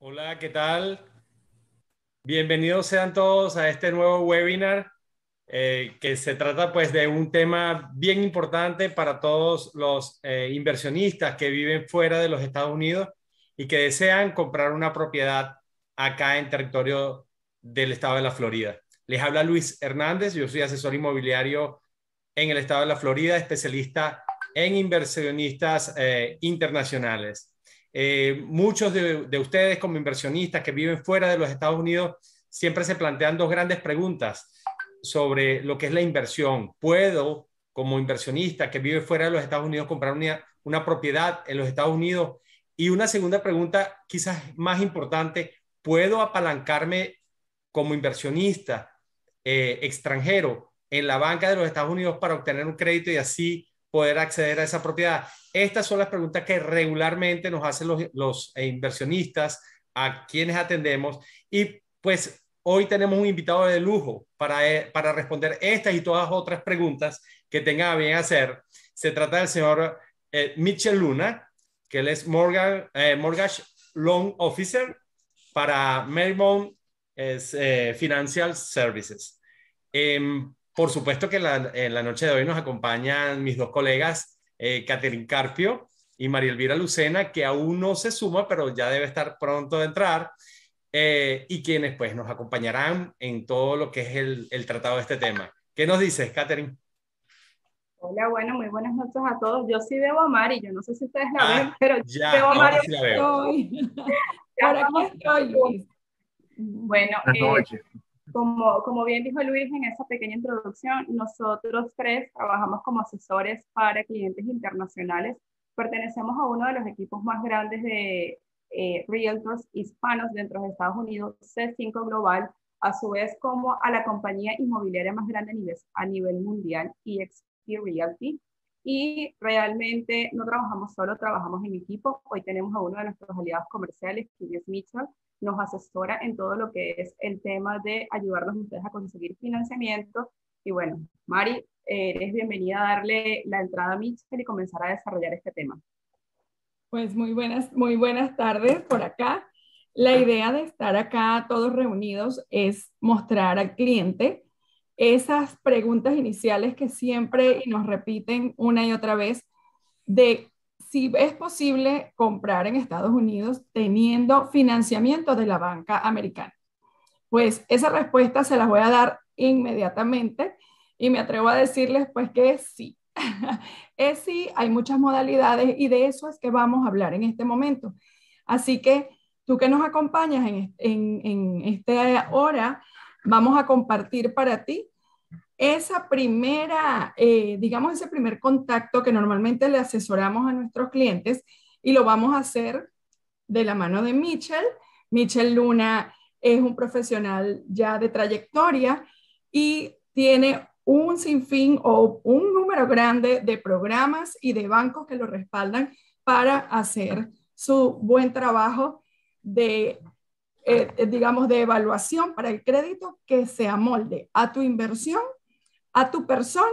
Hola, ¿qué tal? Bienvenidos sean todos a este nuevo webinar que se trata pues de un tema bien importante para todos los inversionistas que viven fuera de los Estados Unidos y que desean comprar una propiedad acá en territorio del estado de la Florida. Les habla Luis Hernández, yo soy asesor inmobiliario en el estado de la Florida, especialista en inversionistas internacionales. Muchos de ustedes como inversionistas que viven fuera de los Estados Unidos siempre se plantean dos grandes preguntas sobre lo que es la inversión. ¿Puedo, como inversionista que vive fuera de los Estados Unidos, comprar una propiedad en los Estados Unidos? Y una segunda pregunta, quizás más importante, ¿puedo apalancarme como inversionista extranjero en la banca de los Estados Unidos para obtener un crédito y así poder acceder a esa propiedad? Estas son las preguntas que regularmente nos hacen los inversionistas a quienes atendemos y pues hoy tenemos un invitado de lujo para responder estas y todas otras preguntas que tengan a bien hacer. Se trata del señor Mitchell Luna, que él es Mortgage Loan Officer para Marymount Financial Services. Por supuesto que en la noche de hoy nos acompañan mis dos colegas, Catherine Carpio y María Elvira Lucena, que aún no se suma, pero ya debe estar pronto de entrar, y quienes pues nos acompañarán en todo lo que es el tratado de este tema. ¿Qué nos dices, Catherine? Hola, bueno, muy buenas noches a todos. Yo sí veo a Mari, yo no sé si ustedes la ven, Ah, pero yo ya, veo a Mari. ahora sí la veo. Ya Por aquí vamos. estoy, Luis. Bueno, Buenas noches. como bien dijo Luis en esa pequeña introducción, nosotros tres trabajamos como asesores para clientes internacionales. Pertenecemos a uno de los equipos más grandes de realtors hispanos dentro de Estados Unidos, C5 Global, a su vez como a la compañía inmobiliaria más grande a nivel mundial, EXP Realty. Y realmente no trabajamos solo, trabajamos en equipo. Hoy tenemos a uno de nuestros aliados comerciales, quien es Mitchell, nos asesora en todo lo que es el tema de ayudarlos a ustedes a conseguir financiamiento. Y bueno, Mari, eres bienvenida a darle la entrada a Mitchell y comenzar a desarrollar este tema. Pues muy buenas tardes por acá. La idea de estar acá todos reunidos es mostrar al cliente esas preguntas iniciales que siempre nos repiten una y otra vez de si es posible comprar en Estados Unidos teniendo financiamiento de la banca americana. Pues esa respuesta se las voy a dar inmediatamente y me atrevo a decirles pues que es sí. Es sí, hay muchas modalidades y de eso es que vamos a hablar en este momento. Así que tú que nos acompañas en esta hora, vamos a compartir para ti esa primera, digamos, ese primer contacto que normalmente le asesoramos a nuestros clientes y lo vamos a hacer de la mano de Mitchell. Mitchell Luna es un profesional ya de trayectoria y tiene un sinfín o un número grande de programas y de bancos que lo respaldan para hacer su buen trabajo de, digamos, de evaluación para el crédito que se amolde a tu inversión, a tu persona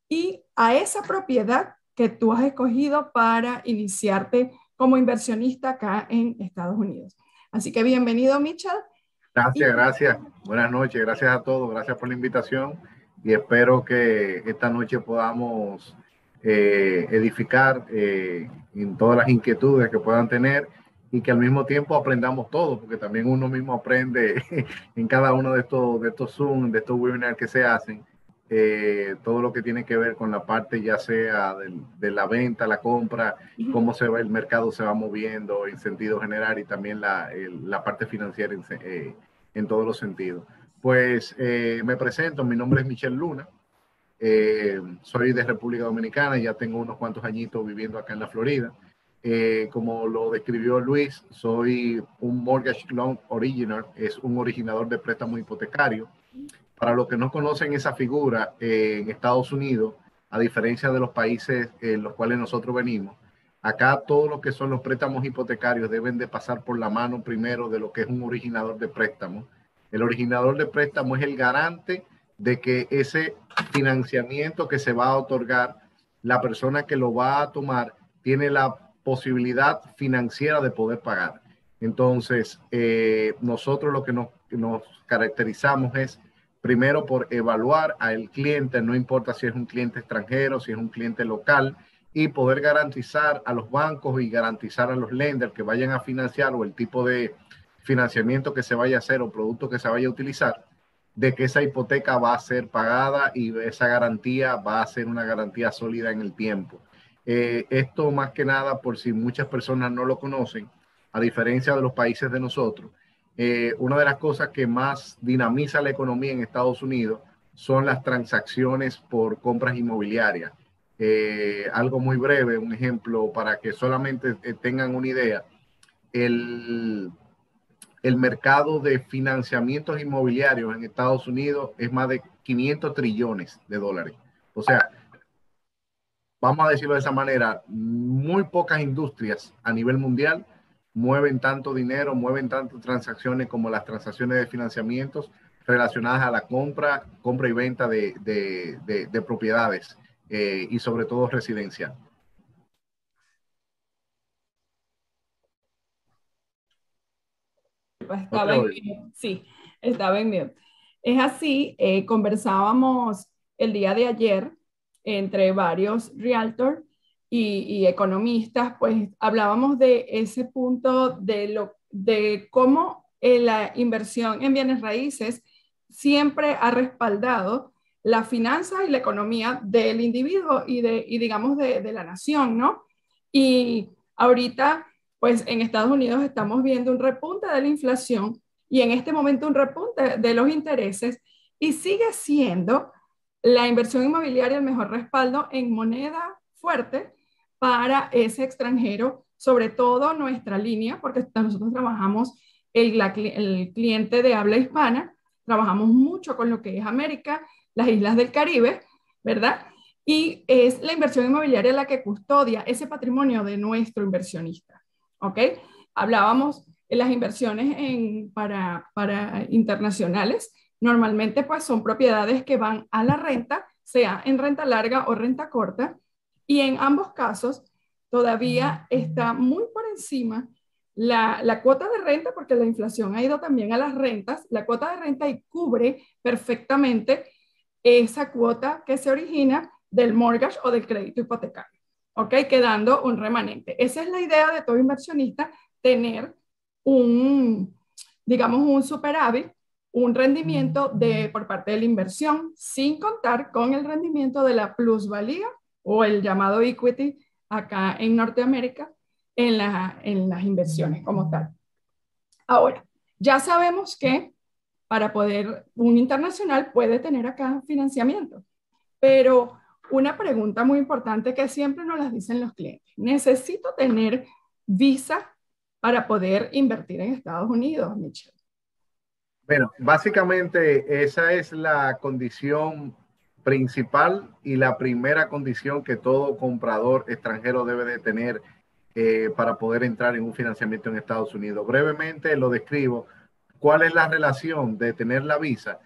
y a esa propiedad que tú has escogido para iniciarte como inversionista acá en Estados Unidos. Así que bienvenido, Mitchell. Gracias. Buenas noches. Gracias a todos. Gracias por la invitación y espero que esta noche podamos edificar en todas las inquietudes que puedan tener y que al mismo tiempo aprendamos todo, porque también uno mismo aprende en cada uno de estos Zoom, de estos webinars que se hacen. Todo lo que tiene que ver con la parte ya sea de la venta, la compra, cómo se va el mercado, se va moviendo en sentido general y también la parte financiera en todos los sentidos. Pues me presento, mi nombre es Mitchell Luna, soy de República Dominicana, ya tengo unos cuantos añitos viviendo acá en la Florida. Como lo describió Luis, soy un Mortgage Loan Originator, es un originador de préstamos hipotecarios. Para los que no conocen esa figura, en Estados Unidos, a diferencia de los países en los cuales nosotros venimos, acá todo lo que son los préstamos hipotecarios deben de pasar por la mano primero de lo que es un originador de préstamos. El originador de préstamos es el garante de que ese financiamiento que se va a otorgar, la persona que lo va a tomar tiene la posibilidad financiera de poder pagar. Entonces, nosotros lo que nos caracterizamos es primero por evaluar al cliente, no importa si es un cliente extranjero, si es un cliente local, y poder garantizar a los bancos y garantizar a los lenders que vayan a financiar o el tipo de financiamiento que se vaya a hacer o producto que se vaya a utilizar, de que esa hipoteca va a ser pagada y esa garantía va a ser una garantía sólida en el tiempo. Esto más que nada, por si muchas personas no lo conocen, a diferencia de los países de nosotros, una de las cosas que más dinamiza la economía en Estados Unidos son las transacciones por compras inmobiliarias. Algo muy breve, un ejemplo para que solamente tengan una idea. El, el mercado de financiamientos inmobiliarios en Estados Unidos es más de 500 trillones de dólares. O sea, vamos a decirlo de esa manera, muy pocas industrias a nivel mundial mueven tanto dinero, mueven tantas transacciones como las transacciones de financiamientos relacionadas a la compra y venta de propiedades y sobre todo residencial. Estaba en mute. Sí, estaba en mute. Es así, conversábamos el día de ayer entre varios realtors y economistas, pues hablábamos de ese punto de cómo la inversión en bienes raíces siempre ha respaldado la finanza y la economía del individuo y digamos de la nación, ¿no? Y ahorita pues en Estados Unidos estamos viendo un repunte de la inflación y en este momento un repunte de los intereses y sigue siendo la inversión inmobiliaria el mejor respaldo en moneda fuerte para ese extranjero, sobre todo nuestra línea, porque nosotros trabajamos el cliente de habla hispana, trabajamos mucho con lo que es América, las islas del Caribe, ¿verdad? Y es la inversión inmobiliaria la que custodia ese patrimonio de nuestro inversionista. ¿Ok? Hablábamos de las inversiones para internacionales. Normalmente, pues, son propiedades que van a la renta, sea en renta larga o renta corta, y en ambos casos todavía está muy por encima la cuota de renta, porque la inflación ha ido también a las rentas, la cuota de renta y cubre perfectamente esa cuota que se origina del mortgage o del crédito hipotecario. ¿Ok? Quedando un remanente. Esa es la idea de todo inversionista, tener digamos, un superávit, un rendimiento por parte de la inversión, sin contar con el rendimiento de la plusvalía o el llamado equity acá en Norteamérica en las inversiones como tal. Ahora, ya sabemos que para poder, un internacional puede tener acá financiamiento, pero una pregunta muy importante que siempre nos las dicen los clientes. ¿Necesito tener visa para poder invertir en Estados Unidos, Michelle? Bueno, básicamente esa es la condición principal y la primera condición que todo comprador extranjero debe de tener para poder entrar en un financiamiento en Estados Unidos. Brevemente lo describo. ¿Cuál es la relación de tener la visa?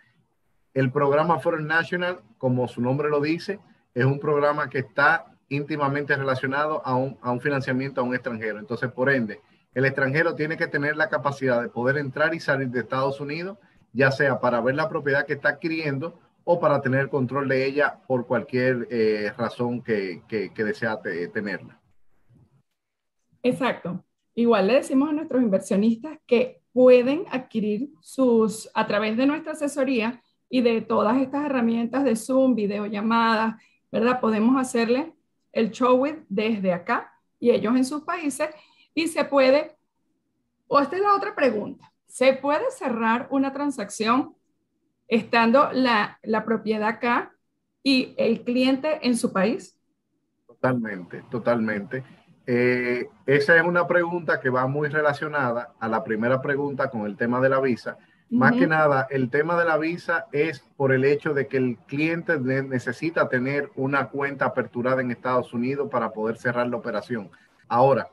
El programa Foreign National, como su nombre lo dice, es un programa que está íntimamente relacionado a un financiamiento a un extranjero. Entonces, por ende, el extranjero tiene que tener la capacidad de poder entrar y salir de Estados Unidos, ya sea para ver la propiedad que está adquiriendo o para tener control de ella por cualquier razón que desea tenerla. Exacto. Igual le decimos a nuestros inversionistas que pueden adquirir a través de nuestra asesoría y de todas estas herramientas de Zoom, videollamadas, ¿verdad? Podemos hacerle el showing desde acá y ellos en sus países y se puede, o esta es la otra pregunta, ¿se puede cerrar una transacción estando la propiedad acá y el cliente en su país? Totalmente, totalmente. Esa es una pregunta que va muy relacionada a la primera pregunta con el tema de la visa. Más que nada, el tema de la visa es por el hecho de que el cliente necesita tener una cuenta aperturada en Estados Unidos para poder cerrar la operación. Ahora,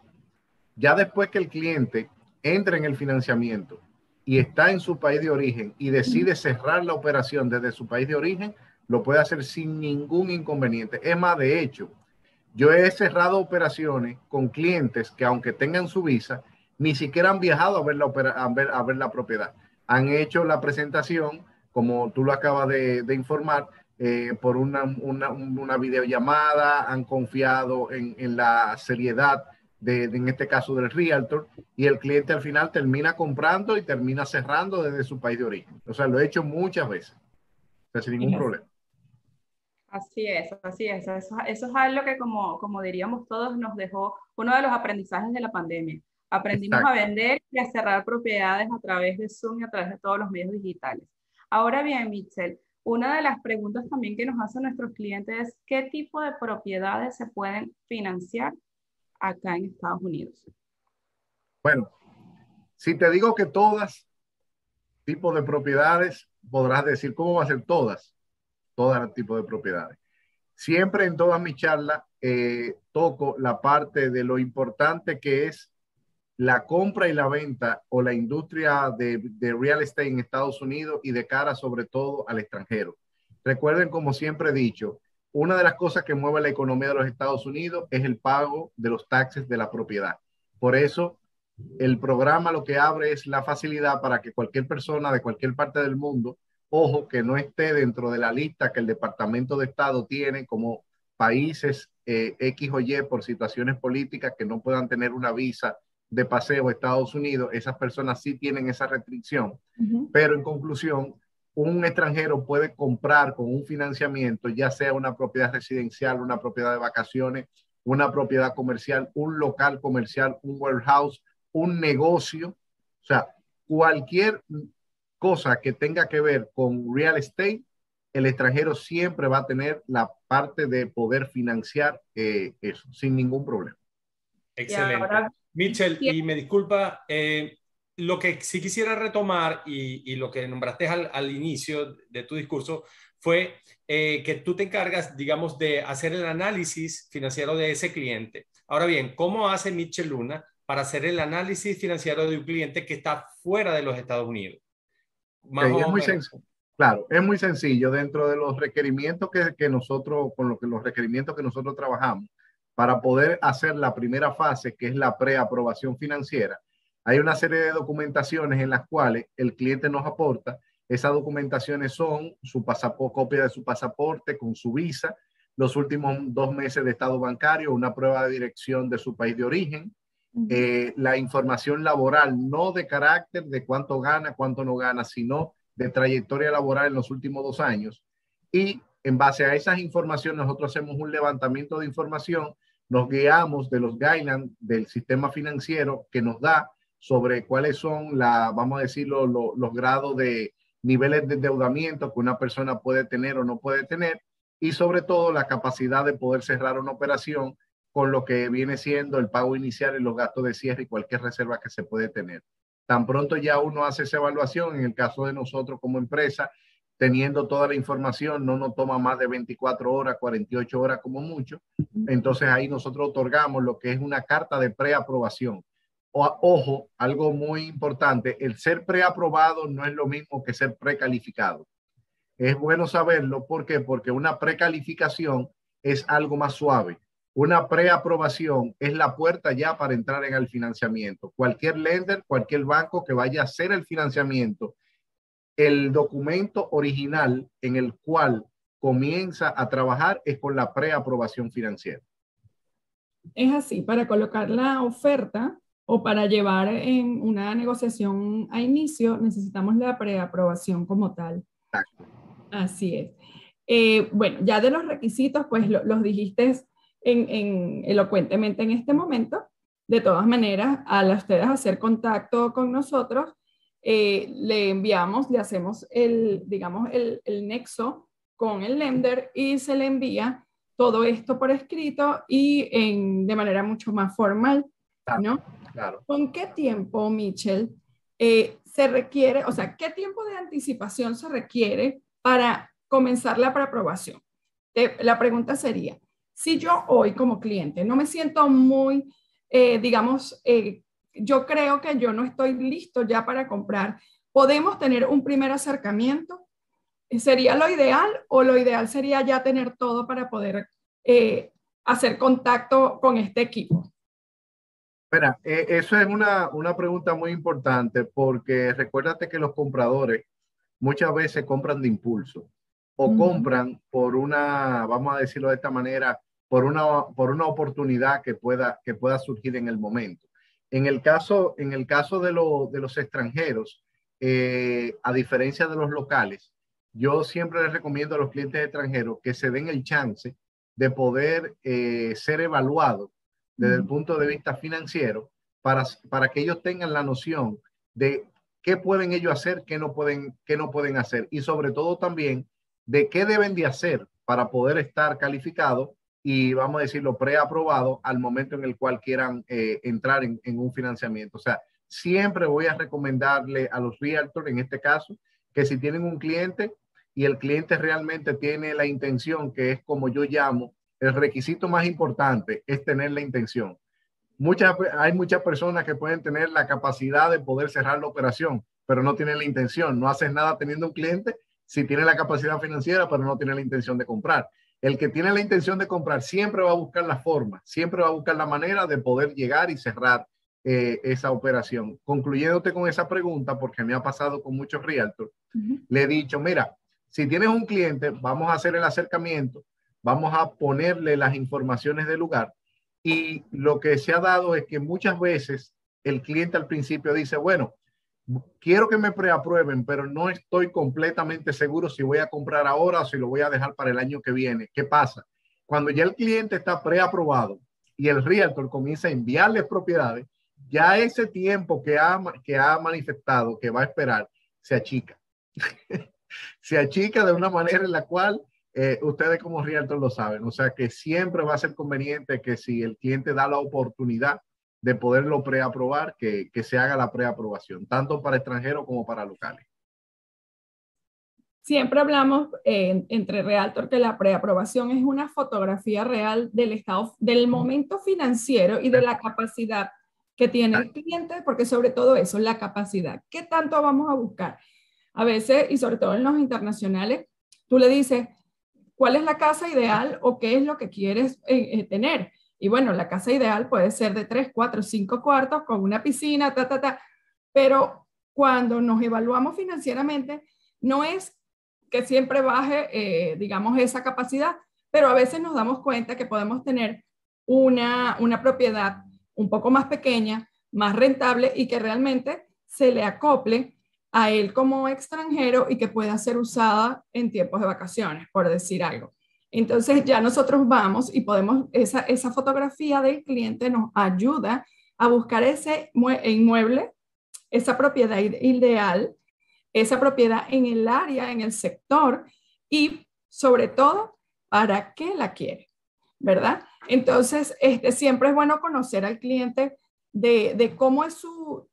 ya después que el cliente entra en el financiamiento y está en su país de origen y decide cerrar la operación desde su país de origen, lo puede hacer sin ningún inconveniente. Es más, de hecho, yo he cerrado operaciones con clientes que aunque tengan su visa, ni siquiera han viajado a ver a ver la propiedad. Han hecho la presentación, como tú lo acabas de informar, por una videollamada, han confiado en la seriedad en este caso del realtor, y el cliente al final termina comprando y termina cerrando desde su país de origen. O sea, lo he hecho muchas veces, o sea, sin ningún problema. Así es, así es. Eso es algo que, como diríamos todos, nos dejó uno de los aprendizajes de la pandemia. Aprendimos Exacto. a vender y a cerrar propiedades a través de Zoom y a través de todos los medios digitales. Ahora bien, Mitchell, una de las preguntas también que nos hacen nuestros clientes es ¿qué tipo de propiedades se pueden financiar acá en Estados Unidos? Bueno, si te digo que todas tipos de propiedades, podrás decir, ¿cómo va a ser todas? Todos los tipos de propiedades. Siempre en todas mis charlas toco la parte de lo importante que es la compra y la venta o la industria de real estate en Estados Unidos y de cara sobre todo al extranjero. Recuerden, como siempre he dicho, una de las cosas que mueve la economía de los Estados Unidos es el pago de los taxes de la propiedad. Por eso, el programa lo que abre es la facilidad para que cualquier persona de cualquier parte del mundo, ojo, que no esté dentro de la lista que el Departamento de Estado tiene como países X o Y por situaciones políticas que no puedan tener una visa de paseo a Estados Unidos, esas personas sí tienen esa restricción. Pero en conclusión, un extranjero puede comprar con un financiamiento, ya sea una propiedad residencial, una propiedad de vacaciones, una propiedad comercial, un local comercial, un warehouse, un negocio, o sea, cualquier cosa que tenga que ver con real estate, el extranjero siempre va a tener la parte de poder financiar eso, sin ningún problema. Excelente. Ahora, Mitchell, y me disculpa, lo que sí quisiera retomar y lo que nombraste al inicio de tu discurso fue que tú te encargas, digamos, de hacer el análisis financiero de ese cliente. Ahora bien, ¿cómo hace Mitchell Luna para hacer el análisis financiero de un cliente que está fuera de los Estados Unidos? Más Okay, o menos. Claro, es muy sencillo. Dentro de los requerimientos que nosotros, los requerimientos que nosotros trabajamos, para poder hacer la primera fase, que es la preaprobación financiera, hay una serie de documentaciones en las cuales el cliente nos aporta. Esas documentaciones son su copia de su pasaporte con su visa, los últimos 2 meses de estado bancario, una prueba de dirección de su país de origen, la información laboral, no de carácter de cuánto gana, cuánto no gana, sino de trayectoria laboral en los últimos 2 años. Y en base a esas informaciones, nosotros hacemos un levantamiento de información, nos guiamos de los guidelines del sistema financiero que nos da sobre cuáles son, vamos a decirlo, los grados de niveles de endeudamiento que una persona puede tener o no puede tener, y sobre todo la capacidad de poder cerrar una operación con lo que viene siendo el pago inicial y los gastos de cierre y cualquier reserva que se puede tener. Tan pronto ya uno hace esa evaluación, en el caso de nosotros como empresa, teniendo toda la información, no nos toma más de 24 horas, 48 horas como mucho. Entonces ahí nosotros otorgamos lo que es una carta de preaprobación. Ojo, algo muy importante, el ser preaprobado no es lo mismo que ser precalificado. Es bueno saberlo, ¿por qué? Porque una precalificación es algo más suave. Una preaprobación es la puerta ya para entrar en el financiamiento. Cualquier lender, cualquier banco que vaya a hacer el financiamiento, el documento original en el cual comienza a trabajar es con la preaprobación financiera. Es así, para colocar la oferta o para llevar en una negociación a inicio, necesitamos la preaprobación como tal. Exacto. Así es. Bueno, ya de los requisitos, pues los dijiste elocuentemente en este momento. De todas maneras, al ustedes hacer contacto con nosotros, le enviamos, le hacemos digamos, el nexo con el lender y se le envía todo esto por escrito y de manera mucho más formal, ¿no? Claro. ¿Con qué tiempo, Mitchell, se requiere, o sea, qué tiempo de anticipación se requiere para comenzar la preaprobación? La pregunta sería, si yo hoy como cliente no me siento muy, digamos, yo creo que yo no estoy listo ya para comprar, ¿podemos tener un primer acercamiento? ¿Sería lo ideal o lo ideal sería ya tener todo para poder hacer contacto con este equipo? Mira, eso es una pregunta muy importante porque recuérdate que los compradores muchas veces compran de impulso o compran por una, vamos a decirlo de esta manera, por una oportunidad que pueda surgir en el momento. En el caso de los extranjeros, a diferencia de los locales, yo siempre les recomiendo a los clientes extranjeros que se den el chance de poder ser evaluados desde el punto de vista financiero para que ellos tengan la noción de qué pueden ellos hacer, qué no pueden hacer y sobre todo también de qué deben de hacer para poder estar calificados y vamos a decirlo preaprobado al momento en el cual quieran entrar en un financiamiento. O sea, siempre voy a recomendarle a los realtors en este caso que si tienen un cliente y el cliente realmente tiene la intención, que es como yo llamo, el requisito más importante es tener la intención. Hay muchas personas que pueden tener la capacidad de poder cerrar la operación, pero no tienen la intención. No haces nada teniendo un cliente si tiene la capacidad financiera, pero no tiene la intención de comprar. El que tiene la intención de comprar siempre va a buscar la forma, siempre va a buscar la manera de poder llegar y cerrar esa operación. Concluyéndote con esa pregunta, porque me ha pasado con muchos realtors, le he dicho, mira, si tienes un cliente, vamos a hacer el acercamiento, vamos a ponerle las informaciones del lugar. Y lo que se ha dado es que muchas veces el cliente al principio dice, bueno, quiero que me preaprueben, pero no estoy completamente seguro si voy a comprar ahora o si lo voy a dejar para el año que viene. ¿Qué pasa? Cuando ya el cliente está preaprobado y el realtor comienza a enviarle propiedades, ya ese tiempo que ha manifestado que va a esperar se achica. Se achica de una manera en la cual ustedes como realtor lo saben. O sea que siempre va a ser conveniente que si el cliente da la oportunidad de poderlo preaprobar, que se haga la preaprobación, tanto para extranjeros como para locales. Siempre hablamos entre realtor que la preaprobación es una fotografía real del estado, del momento financiero y de la capacidad que tiene el cliente, porque sobre todo eso, la capacidad. ¿Qué tanto vamos a buscar? A veces, y sobre todo en los internacionales, tú le dices, ¿cuál es la casa ideal o qué es lo que quieres tener? Y bueno, la casa ideal puede ser de 3, 4, 5 cuartos con una piscina, pero cuando nos evaluamos financieramente, no es que siempre baje, digamos, esa capacidad, pero a veces nos damos cuenta que podemos tener una propiedad un poco más pequeña, más rentable y que realmente se le acople a él como extranjero y que pueda ser usada en tiempos de vacaciones, por decir algo. Entonces ya nosotros vamos y podemos, esa fotografía del cliente nos ayuda a buscar ese inmueble, esa propiedad ideal, esa propiedad en el área, en el sector y sobre todo, ¿para qué la quiere? ¿Verdad? Entonces, siempre es bueno conocer al cliente de cómo es su,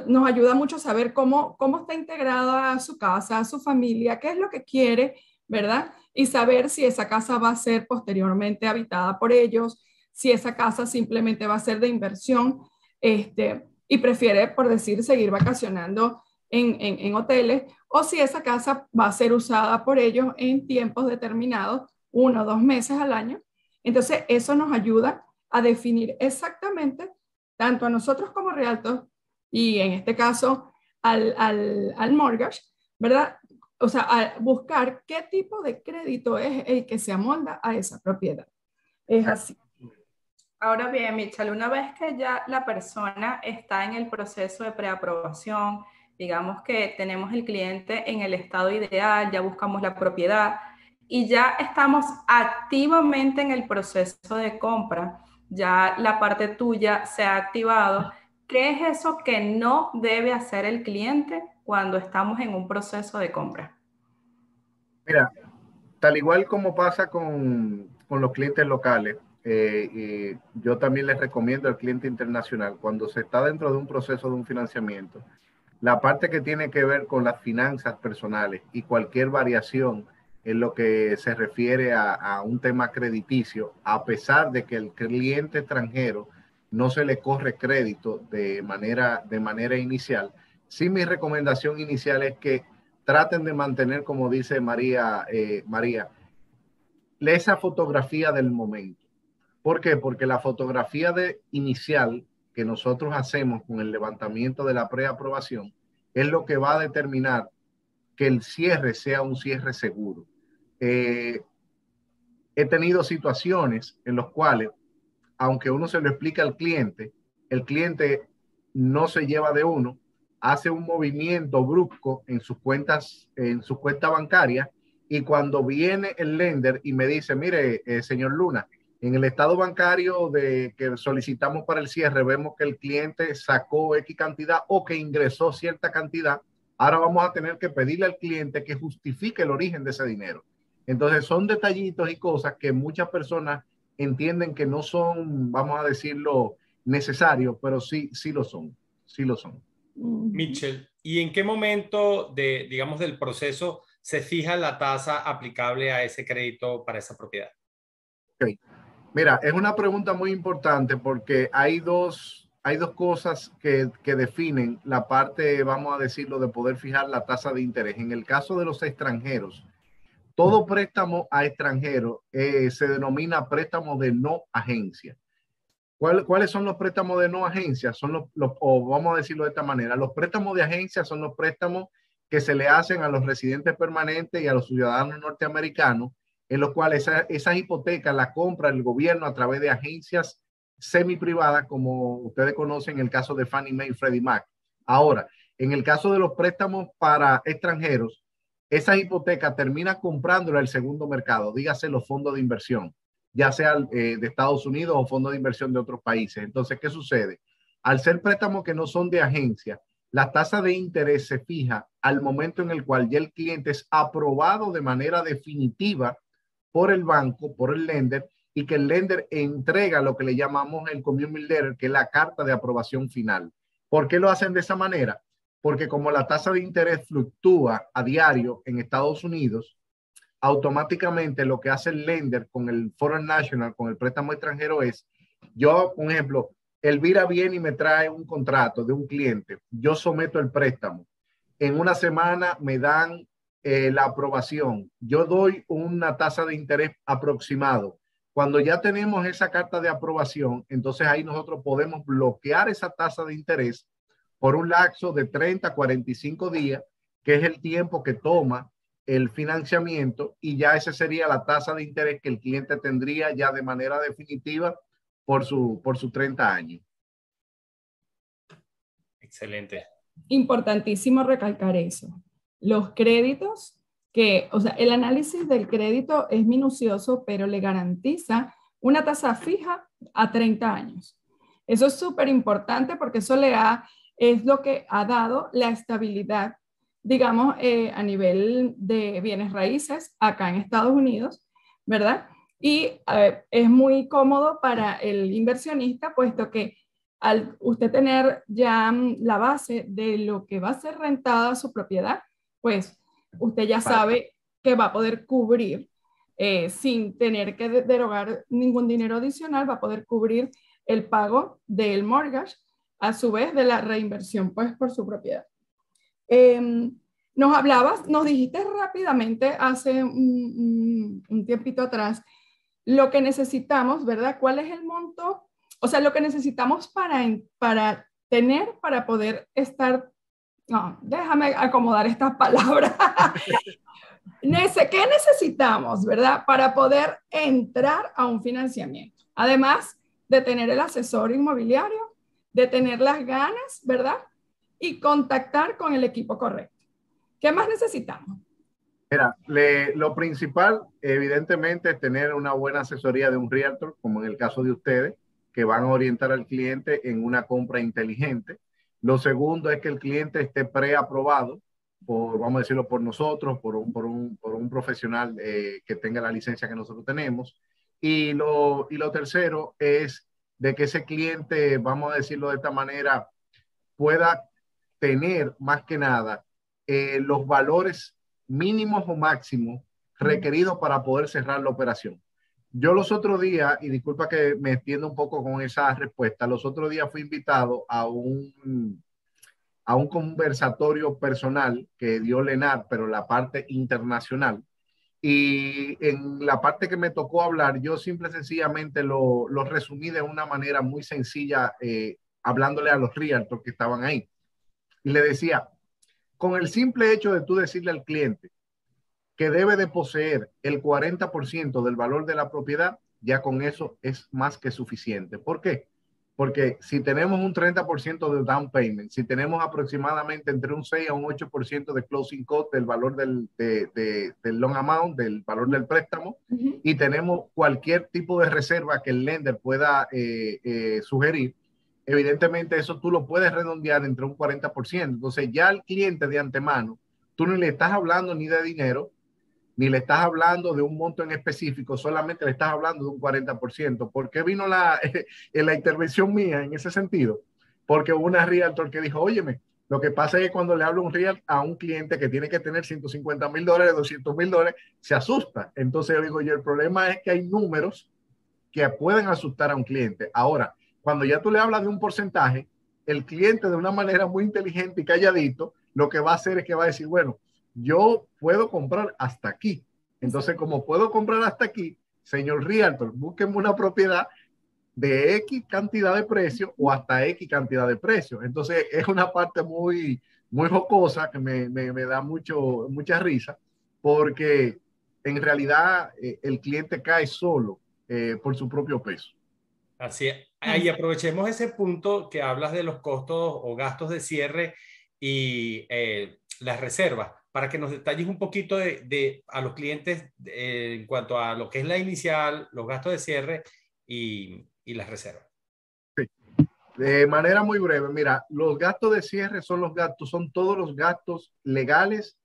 nos ayuda mucho saber cómo está integrada su casa, su familia, qué es lo que quiere, ¿verdad? Y saber si esa casa va a ser posteriormente habitada por ellos, si esa casa simplemente va a ser de inversión, y prefiere, por decir, seguir vacacionando en hoteles, o si esa casa va a ser usada por ellos en tiempos determinados, 1 o 2 meses al año. Entonces, eso nos ayuda a definir exactamente, tanto a nosotros como realtor, y en este caso al mortgage, ¿verdad? O sea, a buscar qué tipo de crédito es el que se amolda a esa propiedad. Es así. Ahora bien, Michelle, una vez que ya la persona está en el proceso de preaprobación, digamos que tenemos el cliente en el estado ideal, ya buscamos la propiedad y ya estamos activamente en el proceso de compra, ya la parte tuya se ha activado. ¿Qué es eso que no debe hacer el cliente cuando estamos en un proceso de compra? Mira, tal igual como pasa con los clientes locales, yo también les recomiendo al cliente internacional, cuando se está dentro de un proceso de un financiamiento, la parte que tiene que ver con las finanzas personales y cualquier variación en lo que se refiere a un tema crediticio, a pesar de que el cliente extranjero no se le corre crédito de manera inicial, sí mi recomendación inicial es que traten de mantener, como dice María, esa fotografía del momento. ¿Por qué? Porque la fotografía inicial que nosotros hacemos con el levantamiento de la preaprobación es lo que va a determinar que el cierre sea un cierre seguro. He tenido situaciones en las cuales, aunque uno se lo explica al cliente, el cliente no se lleva de uno, hace un movimiento brusco en sus cuentas, en su cuenta bancaria, y cuando viene el lender y me dice, mire, señor Luna, en el estado bancario de que solicitamos para el cierre, vemos que el cliente sacó X cantidad o que ingresó cierta cantidad. Ahora vamos a tener que pedirle al cliente que justifique el origen de ese dinero. Entonces son detallitos y cosas que muchas personas entienden que no son, vamos a decirlo, necesarios, pero sí lo son. Sí lo son. Mitchell, ¿y en qué momento digamos, del proceso se fija la tasa aplicable a ese crédito para esa propiedad? Okay. Mira, es una pregunta muy importante porque hay dos cosas que definen la parte, vamos a decirlo, de poder fijar la tasa de interés. En el caso de los extranjeros, todo préstamo a extranjeros se denomina préstamo de no agencia. ¿Cuáles son los préstamos de no agencia? Son o vamos a decirlo de esta manera, los préstamos de agencia son los préstamos que se le hacen a los residentes permanentes y a los ciudadanos norteamericanos, en los cuales esas hipotecas las compra el gobierno a través de agencias semi-privadas, como ustedes conocen el caso de Fannie Mae y Freddie Mac. Ahora, en el caso de los préstamos para extranjeros, esa hipoteca termina comprándola el segundo mercado, dígase los fondos de inversión, ya sea de Estados Unidos o fondos de inversión de otros países. Entonces, ¿qué sucede? Al ser préstamos que no son de agencia, la tasa de interés se fija al momento en el cual ya el cliente es aprobado de manera definitiva por el banco, por el lender, y que el lender entrega lo que le llamamos el commitment letter, que es la carta de aprobación final. ¿Por qué lo hacen de esa manera? Porque como la tasa de interés fluctúa a diario en Estados Unidos, automáticamente lo que hace el lender con el Foreign National, con el préstamo extranjero es, yo, por ejemplo, Elvira viene y me trae un contrato de un cliente, yo someto el préstamo, en una semana me dan la aprobación, yo doy una tasa de interés aproximado. Cuando ya tenemos esa carta de aprobación, entonces ahí nosotros podemos bloquear esa tasa de interés por un lapso de 30 a 45 días, que es el tiempo que toma el financiamiento, y ya esa sería la tasa de interés que el cliente tendría ya de manera definitiva por sus 30 años. Excelente. Importantísimo recalcar eso. Los créditos, o sea, el análisis del crédito es minucioso, pero le garantiza una tasa fija a 30 años. Eso es súper importante porque eso es lo que ha dado la estabilidad, digamos, a nivel de bienes raíces acá en Estados Unidos, ¿verdad? Y es muy cómodo para el inversionista, puesto que al usted tener ya la base de lo que va a ser rentada su propiedad, pues usted ya sabe que va a poder cubrir, sin tener que derogar ningún dinero adicional, va a poder cubrir el pago del mortgage, a su vez de la reinversión, pues, por su propiedad. Nos dijiste rápidamente hace un tiempito atrás lo que necesitamos, ¿verdad? ¿Cuál es el monto? O sea, lo que necesitamos para poder estar... No, déjame acomodar estas palabras. ¿Qué necesitamos, verdad? Para poder entrar a un financiamiento. Además de tener el asesor inmobiliario, de tener las ganas, ¿verdad? Y contactar con el equipo correcto. ¿Qué más necesitamos? Mira, lo principal, evidentemente, es tener una buena asesoría de un realtor, como en el caso de ustedes, que van a orientar al cliente en una compra inteligente. Lo segundo es que el cliente esté preaprobado, vamos a decirlo, por nosotros, por un profesional que tenga la licencia que nosotros tenemos. Y lo tercero es de que ese cliente, vamos a decirlo de esta manera, pueda tener más que nada los valores mínimos o máximos requeridos para poder cerrar la operación. Yo los otros días, y disculpa que me extienda un poco con esa respuesta, los otros días fui invitado a un conversatorio personal que dio Lenar, pero la parte internacional. Y en la parte que me tocó hablar, yo simple y sencillamente lo resumí de una manera muy sencilla hablándole a los realtors que estaban ahí. Y le decía, con el simple hecho de tú decirle al cliente que debe de poseer el 40% del valor de la propiedad, ya con eso es más que suficiente. ¿Por qué? Porque si tenemos un 30% de down payment, si tenemos aproximadamente entre un 6 a un 8% de closing cost del valor del loan amount, del valor del préstamo, y tenemos cualquier tipo de reserva que el lender pueda sugerir, evidentemente eso tú lo puedes redondear entre un 40%. Entonces ya al cliente de antemano, tú no le estás hablando ni de dinero, ni le estás hablando de un monto en específico, solamente le estás hablando de un 40%. ¿Por qué vino la intervención mía en ese sentido? Porque hubo una realtor que dijo, óyeme, lo que pasa es que cuando le hablo a un cliente que tiene que tener $150,000, $200,000, se asusta. Entonces yo digo, el problema es que hay números que pueden asustar a un cliente. Ahora, cuando ya tú le hablas de un porcentaje, el cliente de una manera muy inteligente y calladito, lo que va a hacer es que va a decir, bueno, yo puedo comprar hasta aquí. Entonces, como puedo comprar hasta aquí, señor realtor, búsqueme una propiedad de X cantidad de precio o hasta X cantidad de precio. Entonces, es una parte muy, muy jocosa que me da mucha risa, porque en realidad el cliente cae solo por su propio peso. Así es. Ahí aprovechemos ese punto que hablas de los costos o gastos de cierre y las reservas, para que nos detalles un poquito a los clientes en cuanto a lo que es la inicial, los gastos de cierre y las reservas. Sí. De manera muy breve, mira, los gastos de cierre son todos los gastos legales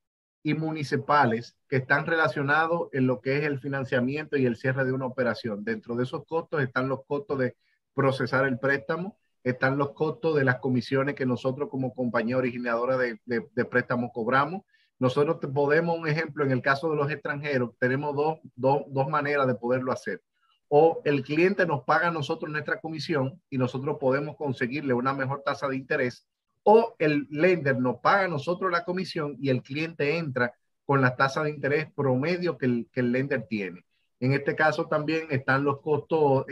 y municipales que están relacionados en lo que es el financiamiento y el cierre de una operación. Dentro de esos costos están los costos de procesar el préstamo, están los costos de las comisiones que nosotros como compañía originadora de préstamos cobramos. Nosotros podemos, un ejemplo, en el caso de los extranjeros, tenemos dos maneras de poderlo hacer. O el cliente nos paga a nosotros nuestra comisión y nosotros podemos conseguirle una mejor tasa de interés, o el lender nos paga a nosotros la comisión y el cliente entra con la tasa de interés promedio que el lender tiene. En este caso también están los costos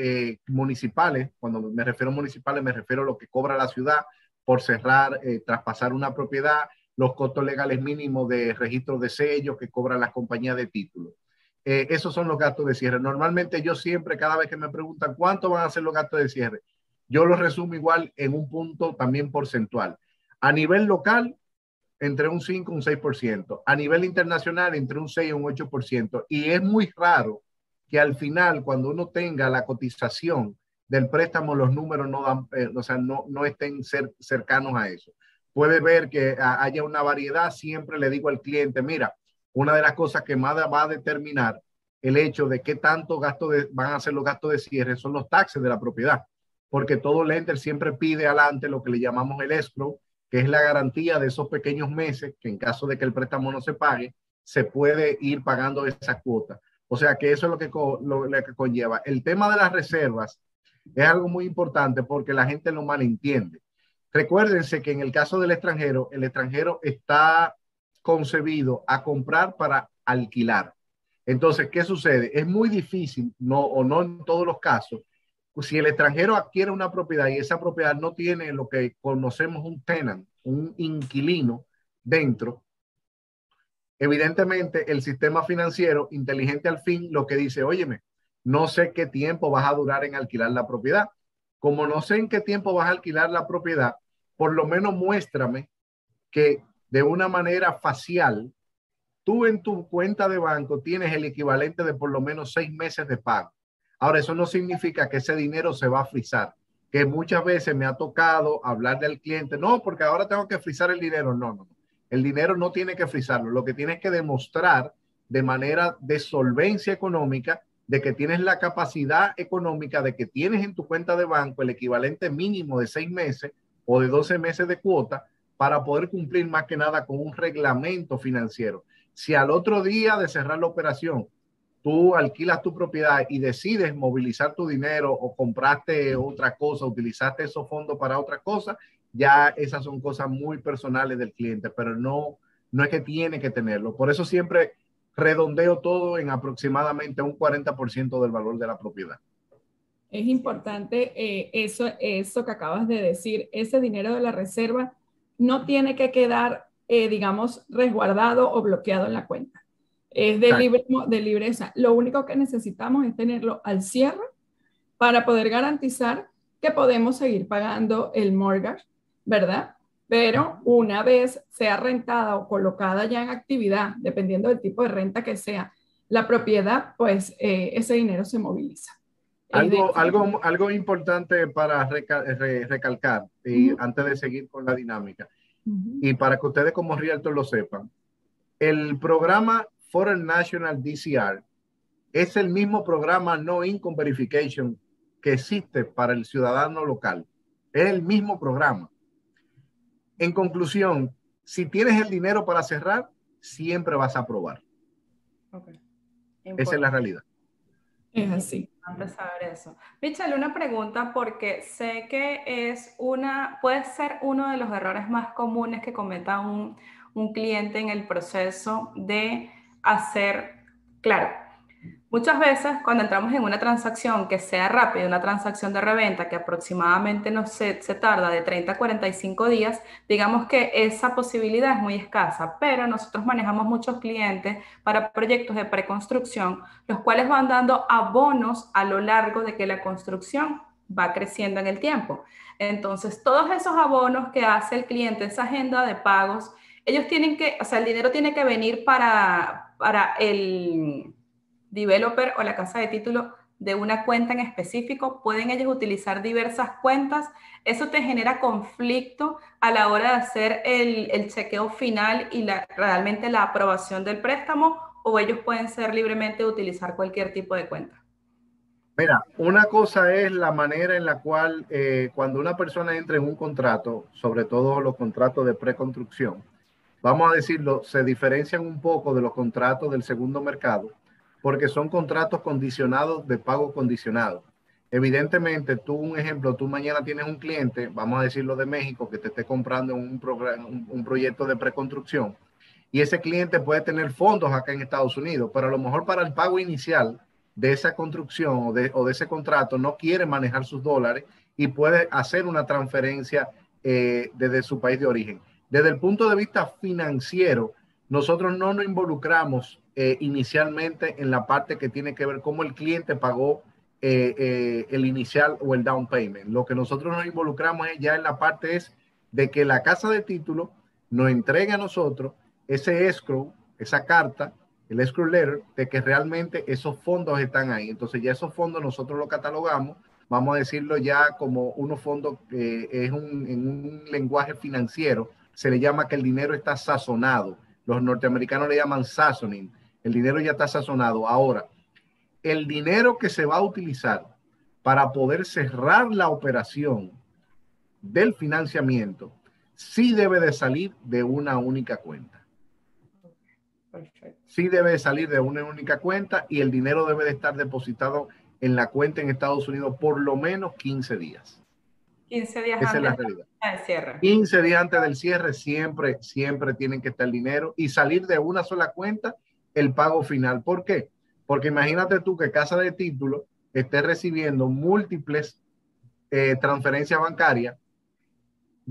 municipales. Cuando me refiero a municipales, me refiero a lo que cobra la ciudad por cerrar, traspasar una propiedad, los costos legales mínimos de registro de sellos que cobran las compañías de títulos. Esos son los gastos de cierre. Normalmente yo siempre, cada vez que me preguntan cuánto van a ser los gastos de cierre, yo los resumo igual en un punto también porcentual. A nivel local, entre un 5 y un 6%. A nivel internacional, entre un 6 y un 8%. Y es muy raro que al final, cuando uno tenga la cotización del préstamo, los números no dan, o sea, no estén cercanos a eso. Puede ver que haya una variedad. Siempre le digo al cliente, mira, una de las cosas que más va a determinar el hecho de qué tanto van a ser los gastos de cierre son los taxes de la propiedad, porque todo lender siempre pide adelante lo que le llamamos el escrow, que es la garantía de esos pequeños meses que en caso de que el préstamo no se pague, se puede ir pagando esa cuota. O sea que eso es lo que conlleva. El tema de las reservas es algo muy importante porque la gente lo malentiende. Recuérdense que en el caso del extranjero, el extranjero está concebido a comprar para alquilar. Entonces, ¿qué sucede? Es muy difícil, no en todos los casos, si el extranjero adquiere una propiedad y esa propiedad no tiene lo que conocemos un tenant, un inquilino dentro, evidentemente el sistema financiero inteligente al fin lo que dice, óyeme, no sé qué tiempo vas a durar en alquilar la propiedad. Como no sé en qué tiempo vas a alquilar la propiedad, por lo menos muéstrame que de una manera facial, tú en tu cuenta de banco tienes el equivalente de por lo menos 6 meses de pago. Ahora, eso no significa que ese dinero se va a frizar, que muchas veces me ha tocado hablar del cliente, no, porque ahora tengo que frizar el dinero. No. El dinero no tiene que frizarlo. Lo que tienes que demostrar de manera de solvencia económica, de que tienes la capacidad económica, de que tienes en tu cuenta de banco el equivalente mínimo de 6 meses o de 12 meses de cuota para poder cumplir más que nada con un reglamento financiero. Si al otro día de cerrar la operación, tú alquilas tu propiedad y decides movilizar tu dinero o compraste otra cosa, utilizaste esos fondos para otra cosa, ya esas son cosas muy personales del cliente, pero no es que tiene que tenerlo. Por eso siempre redondeo todo en aproximadamente un 40% del valor de la propiedad. Es importante eso que acabas de decir, ese dinero de la reserva no tiene que quedar, digamos, resguardado o bloqueado en la cuenta. Es de libre, o sea, lo único que necesitamos es tenerlo al cierre para poder garantizar que podemos seguir pagando el mortgage, ¿verdad? Pero una vez sea rentada o colocada ya en actividad, dependiendo del tipo de renta que sea la propiedad, pues ese dinero se moviliza. Algo importante para recalcar, y antes de seguir con la dinámica, y para que ustedes como realtor lo sepan, el programa Foreign National DCR es el mismo programa No Income Verification que existe para el ciudadano local. Es el mismo programa. En conclusión, si tienes el dinero para cerrar, siempre vas a aprobar. Okay. Esa es la realidad. Es así. Importante saber eso. Michelle, una pregunta, porque sé que puede ser uno de los errores más comunes que cometa un cliente en el proceso de hacer, claro, muchas veces cuando entramos en una transacción que sea rápida, una transacción de reventa que aproximadamente se tarda de 30 a 45 días, digamos que esa posibilidad es muy escasa, pero nosotros manejamos muchos clientes para proyectos de preconstrucción, los cuales van dando abonos a lo largo de que la construcción va creciendo en el tiempo. Entonces, todos esos abonos que hace el cliente, esa agenda de pagos, ellos tienen que, o sea, el dinero tiene que venir para el developer o la casa de título de una cuenta en específico. Pueden ellos utilizar diversas cuentas. Eso te genera conflicto a la hora de hacer el chequeo final y realmente la aprobación del préstamo, o ellos pueden ser libremente utilizar cualquier tipo de cuenta. Mira, una cosa es la manera en la cual cuando una persona entra en un contrato, sobre todo los contratos de preconstrucción, vamos a decirlo, se diferencian un poco de los contratos del segundo mercado, porque son contratos condicionados de pago condicionado. Evidentemente, un ejemplo, tú mañana tienes un cliente, vamos a decirlo de México, que te esté comprando un proyecto de preconstrucción, y ese cliente puede tener fondos acá en Estados Unidos, pero a lo mejor para el pago inicial de esa construcción o de ese contrato no quiere manejar sus dólares y puede hacer una transferencia desde su país de origen. Desde el punto de vista financiero, nosotros no nos involucramos inicialmente en la parte que tiene que ver cómo el cliente pagó el inicial o el down payment. Lo que nosotros nos involucramos ya en la parte es de que la casa de título nos entregue a nosotros ese escrow, esa carta, el escrow letter, de que realmente esos fondos están ahí. Entonces ya esos fondos nosotros los catalogamos, vamos a decirlo ya como unos fondos que en un lenguaje financiero se le llama que el dinero está sazonado. Los norteamericanos le llaman sazoning. El dinero ya está sazonado. Ahora, el dinero que se va a utilizar para poder cerrar la operación del financiamiento sí debe de salir de una única cuenta. Perfecto. Sí debe de salir de una única cuenta y el dinero debe de estar depositado en la cuenta en Estados Unidos por lo menos 15 días. 15 días Esa antes es la realidad. del cierre. 15 días antes del cierre siempre tienen que estar el dinero y salir de una sola cuenta el pago final. ¿Por qué? Porque imagínate tú que casa de título esté recibiendo múltiples transferencias bancarias,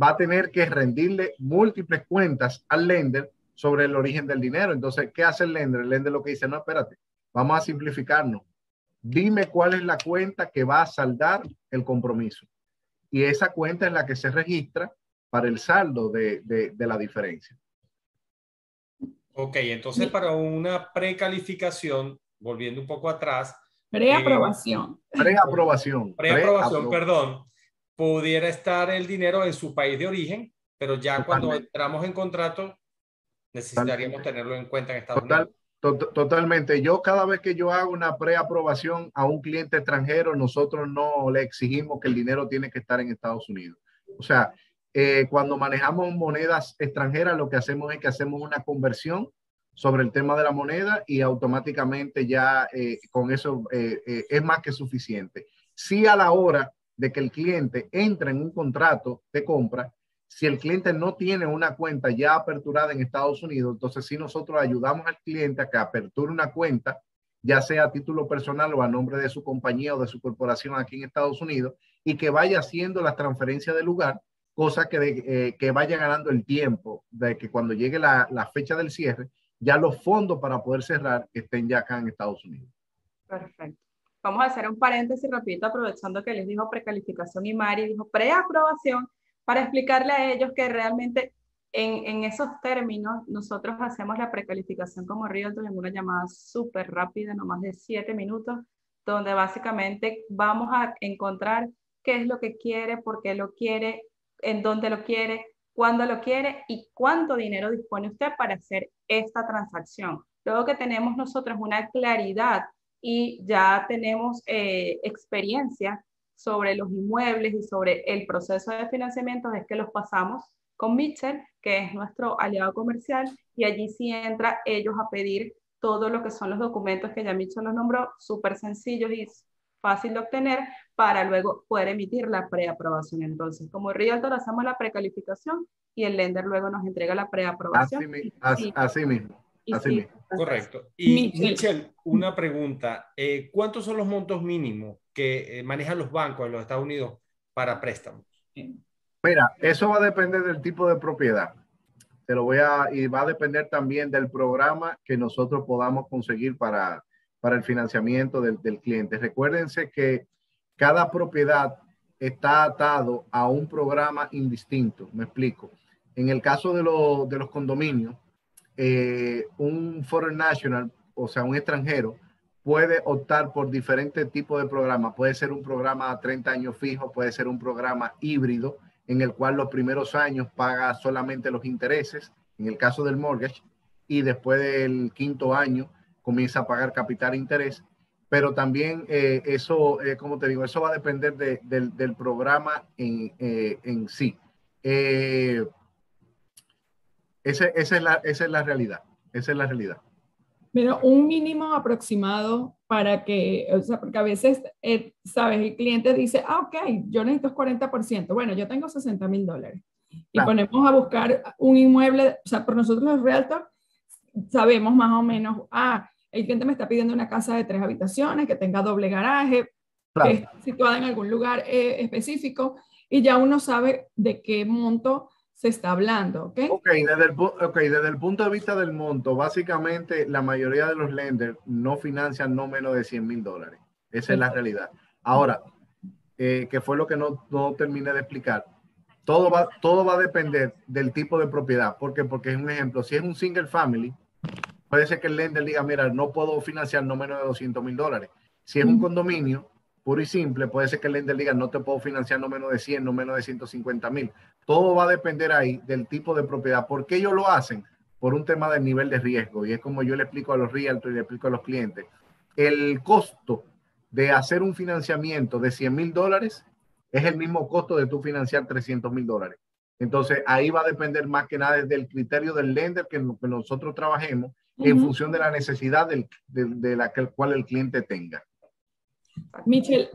va a tener que rendirle múltiples cuentas al lender sobre el origen del dinero. Entonces, ¿qué hace el lender? El lender lo que dice, no, espérate, vamos a simplificarnos. Dime cuál es la cuenta que va a saldar el compromiso. Y esa cuenta es la que se registra para el saldo de la diferencia. Ok, entonces para una precalificación, volviendo un poco atrás. Preaprobación. Preaprobación, perdón. Pudiera estar el dinero en su país de origen, pero ya cuando entramos en contrato necesitaríamos tenerlo en cuenta en Estados Unidos. Totalmente. Yo cada vez que yo hago una preaprobación a un cliente extranjero, nosotros no le exigimos que el dinero tiene que estar en Estados Unidos. O sea, cuando manejamos monedas extranjeras, lo que hacemos es que hacemos una conversión sobre el tema de la moneda y automáticamente ya con eso es más que suficiente. Sí, a la hora de que el cliente entre en un contrato de compra, si el cliente no tiene una cuenta ya aperturada en Estados Unidos, entonces sí nosotros ayudamos al cliente a que aperture una cuenta ya sea a título personal o a nombre de su compañía o de su corporación aquí en Estados Unidos, y que vaya haciendo las transferencias del lugar, cosa que vaya ganando el tiempo de que cuando llegue la fecha del cierre, ya los fondos para poder cerrar estén ya acá en Estados Unidos. Perfecto. Vamos a hacer un paréntesis rapidito, aprovechando que les dijo precalificación y Mari dijo preaprobación, para explicarle a ellos que realmente en esos términos nosotros hacemos la precalificación como Realtor en una llamada súper rápida, no más de 7 minutos, donde básicamente vamos a encontrar qué es lo que quiere, por qué lo quiere, en dónde lo quiere, cuándo lo quiere y cuánto dinero dispone usted para hacer esta transacción. Luego que tenemos nosotros una claridad y ya tenemos experiencia sobre los inmuebles y sobre el proceso de financiamiento, es que los pasamos con Mitchell, que es nuestro aliado comercial, y allí sí entra ellos a pedir todo lo que son los documentos que ya Mitchell los nombró, súper sencillos y fácil de obtener, para luego poder emitir la preaprobación. Entonces, como Realtor hacemos la precalificación y el lender luego nos entrega la preaprobación. Así mismo. Correcto. Y Mitchell, una pregunta. ¿Cuántos son los montos mínimos que manejan los bancos en los Estados Unidos para préstamos? Mira, eso va a depender del tipo de propiedad. Y va a depender también del programa que nosotros podamos conseguir para el financiamiento del cliente. Recuérdense que cada propiedad está atado a un programa indistinto. Me explico. En el caso de los condominios, un foreign national, o sea, un extranjero, puede optar por diferentes tipos de programas. Puede ser un programa a 30 años fijo, puede ser un programa híbrido, en el cual los primeros años paga solamente los intereses, en el caso del mortgage, y después del quinto año comienza a pagar capital e interés. Pero también como te digo, eso va a depender del programa en sí. Esa es la realidad. Esa es la realidad. Pero un mínimo aproximado para que, o sea, porque a veces, sabes, el cliente dice, ok, yo necesito 40%. Bueno, yo tengo $60,000. Y Claro. ponemos a buscar un inmueble, o sea, por nosotros los realtors sabemos más o menos, el cliente me está pidiendo una casa de 3 habitaciones, que tenga doble garaje, Claro. que esté situada en algún lugar específico, y ya uno sabe de qué monto se está hablando, ¿ok? Desde el punto de vista del monto, básicamente la mayoría de los lenders no financian no menos de $100,000. Esa es la realidad. Ahora, que fue lo que no terminé de explicar, todo va a depender del tipo de propiedad. ¿Por qué? Porque es un ejemplo, si es un single family, puede ser que el lender diga, mira, no puedo financiar no menos de $200,000. Si es un condominio, puro y simple, puede ser que el lender diga, no te puedo financiar no menos de 100, no menos de 150,000. Todo va a depender ahí del tipo de propiedad. ¿Por qué ellos lo hacen? Por un tema del nivel de riesgo. Y es como yo le explico a los realtors y le explico a los clientes. El costo de hacer un financiamiento de $100,000 es el mismo costo de tú financiar $300,000. Entonces, ahí va a depender más que nada del criterio del lender que nosotros trabajemos en función de la necesidad de la cual el cliente tenga. Michelle,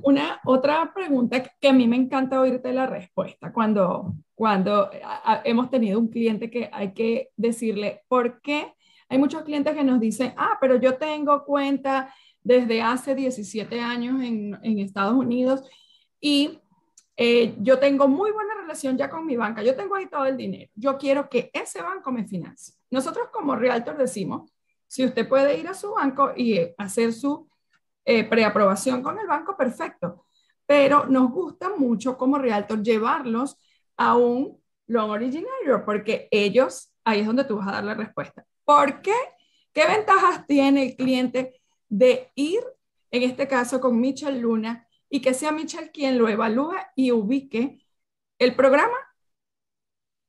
otra pregunta que a mí me encanta oírte la respuesta cuando hemos tenido un cliente que hay que decirle por qué. Hay muchos clientes que nos dicen, pero yo tengo cuenta desde hace 17 años en Estados Unidos y yo tengo muy buena relación ya con mi banca, yo tengo ahí todo el dinero, yo quiero que ese banco me financie. Nosotros como Realtor decimos, si usted puede ir a su banco y hacer su preaprobación con el banco, perfecto. Pero nos gusta mucho como Realtor llevarlos a un loan originator, porque ellos, ahí es donde tú vas a dar la respuesta. ¿Por qué? ¿Qué ventajas tiene el cliente de ir, en este caso, con Mitchell Luna y que sea Mitchell quien lo evalúe y ubique el programa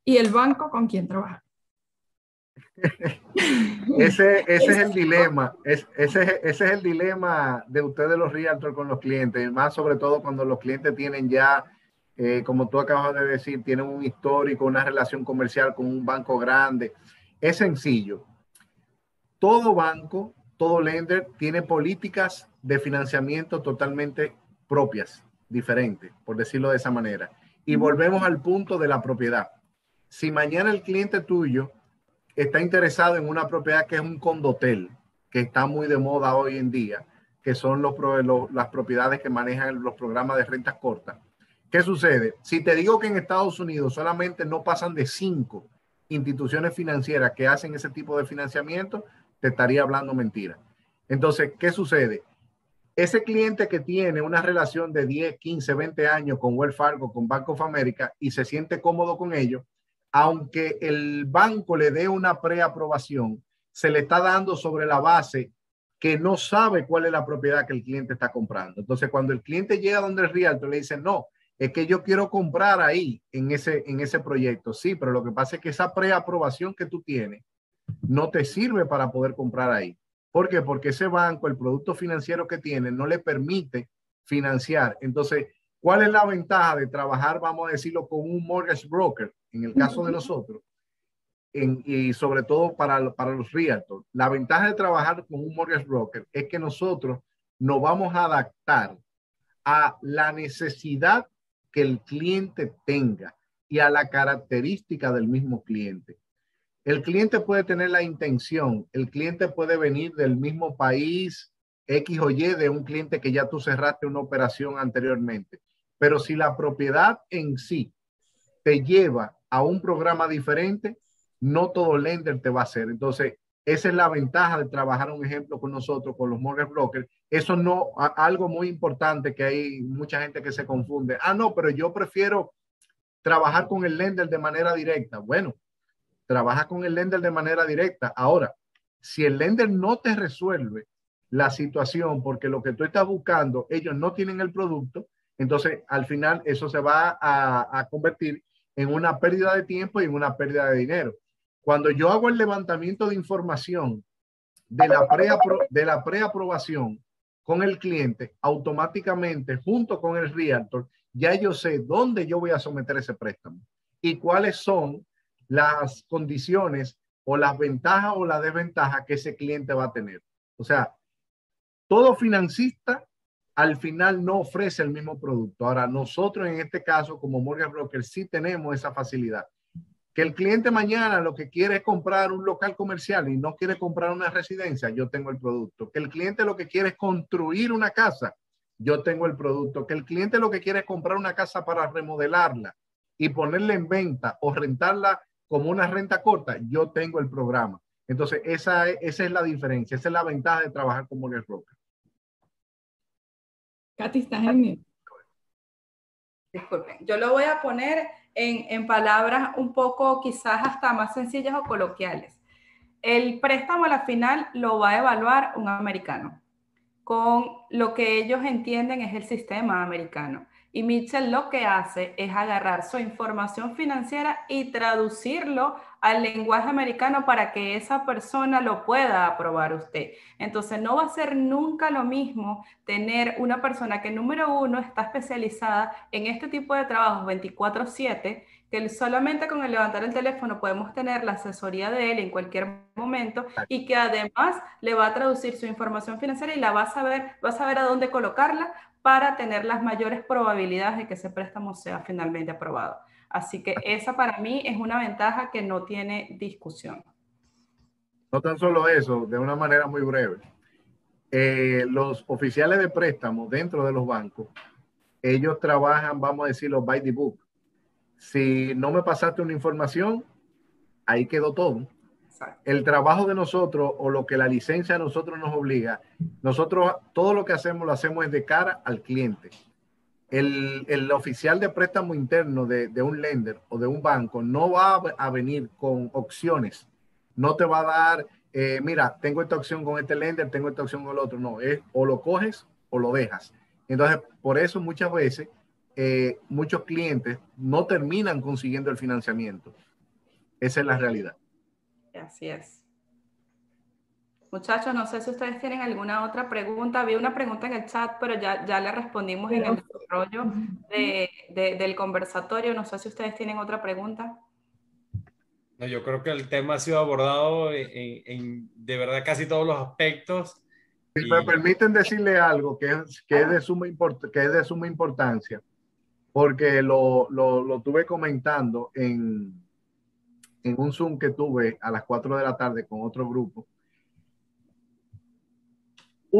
y el banco con quien trabaja? Ese es el dilema. Ese es el dilema de ustedes los realtors con los clientes, más sobre todo cuando los clientes tienen ya, como tú acabas de decir, tienen un histórico, una relación comercial con un banco grande. Es sencillo. Todo banco, todo lender tiene políticas de financiamiento totalmente propias, diferentes, por decirlo de esa manera. Y volvemos al punto de la propiedad. Si mañana el cliente tuyo está interesado en una propiedad que es un condotel, que está muy de moda hoy en día, que son las propiedades que manejan los programas de rentas cortas. ¿Qué sucede? Si te digo que en Estados Unidos solamente no pasan de 5 instituciones financieras que hacen ese tipo de financiamiento, te estaría hablando mentira. Entonces, ¿qué sucede? Ese cliente que tiene una relación de 10, 15, 20 años con Wells Fargo, con Bank of America y se siente cómodo con ellos, aunque el banco le dé una preaprobación, se le está dando sobre la base que no sabe cuál es la propiedad que el cliente está comprando. Entonces, cuando el cliente llega donde el realtor le dice, no, es que yo quiero comprar ahí en ese proyecto. Sí, pero lo que pasa es que esa preaprobación que tú tienes no te sirve para poder comprar ahí. ¿Por qué? Porque ese banco, el producto financiero que tiene, no le permite financiar. Entonces, ¿cuál es la ventaja de trabajar, vamos a decirlo, con un mortgage broker? En el caso de nosotros, y sobre todo para los realtors, la ventaja de trabajar con un mortgage broker es que nosotros nos vamos a adaptar a la necesidad que el cliente tenga y a la característica del mismo cliente. El cliente puede tener la intención, el cliente puede venir del mismo país X o Y de un cliente que ya tú cerraste una operación anteriormente. Pero si la propiedad en sí te lleva a un programa diferente, no todo lender te va a hacer. Entonces, esa es la ventaja de trabajar, un ejemplo, con nosotros, con los mortgage brokers. Eso no, algo muy importante que hay mucha gente que se confunde. Ah, no, pero yo prefiero trabajar con el lender de manera directa. Bueno, trabaja con el lender de manera directa. Ahora, si el lender no te resuelve la situación porque lo que tú estás buscando, ellos no tienen el producto, entonces al final eso se va a convertir en una pérdida de tiempo y en una pérdida de dinero. Cuando yo hago el levantamiento de información de la preaprobación con el cliente, automáticamente junto con el realtor, ya yo sé dónde yo voy a someter ese préstamo y cuáles son las condiciones o las ventajas o las desventajas que ese cliente va a tener. O sea, todo financista al final no ofrece el mismo producto. Ahora, nosotros en este caso, como mortgage broker, sí tenemos esa facilidad. Que el cliente mañana lo que quiere es comprar un local comercial y no quiere comprar una residencia, yo tengo el producto. Que el cliente lo que quiere es construir una casa, yo tengo el producto. Que el cliente lo que quiere es comprar una casa para remodelarla y ponerla en venta o rentarla como una renta corta, yo tengo el programa. Entonces, esa es la diferencia, esa es la ventaja de trabajar con mortgage broker. Katy, estás en mute. Disculpen, yo lo voy a poner en palabras un poco quizás hasta más sencillas o coloquiales. El préstamo a la final lo va a evaluar un americano con lo que ellos entienden es el sistema americano. Y Mitchell lo que hace es agarrar su información financiera y traducirlo al lenguaje americano para que esa persona lo pueda aprobar usted. Entonces no va a ser nunca lo mismo tener una persona que, número uno, está especializada en este tipo de trabajos 24/7, que solamente con el levantar el teléfono podemos tener la asesoría de él en cualquier momento y que además le va a traducir su información financiera y va a saber a dónde colocarla para tener las mayores probabilidades de que ese préstamo sea finalmente aprobado. Así que esa para mí es una ventaja que no tiene discusión. No tan solo eso, de una manera muy breve. Los oficiales de préstamo dentro de los bancos, ellos trabajan, vamos a decirlo, by the book. Si no me pasaste una información, ahí quedó todo. Exacto. El trabajo de nosotros o lo que la licencia a nosotros nos obliga, nosotros todo lo que hacemos lo hacemos es de cara al cliente. El oficial de préstamo interno de un lender o de un banco no va a venir con opciones. No te va a dar, mira, tengo esta opción con este lender, tengo esta opción con el otro. No, es o lo coges o lo dejas. Entonces, por eso muchas veces muchos clientes no terminan consiguiendo el financiamiento. Esa es la realidad. Así es. Muchachos, no sé si ustedes tienen alguna otra pregunta. Había una pregunta en el chat, pero ya le respondimos en el desarrollo del conversatorio. No sé si ustedes tienen otra pregunta. No, yo creo que el tema ha sido abordado en de verdad casi todos los aspectos. Si me permiten decirle algo que es de suma importancia, porque lo tuve comentando en un Zoom que tuve a las 4 de la tarde con otro grupo.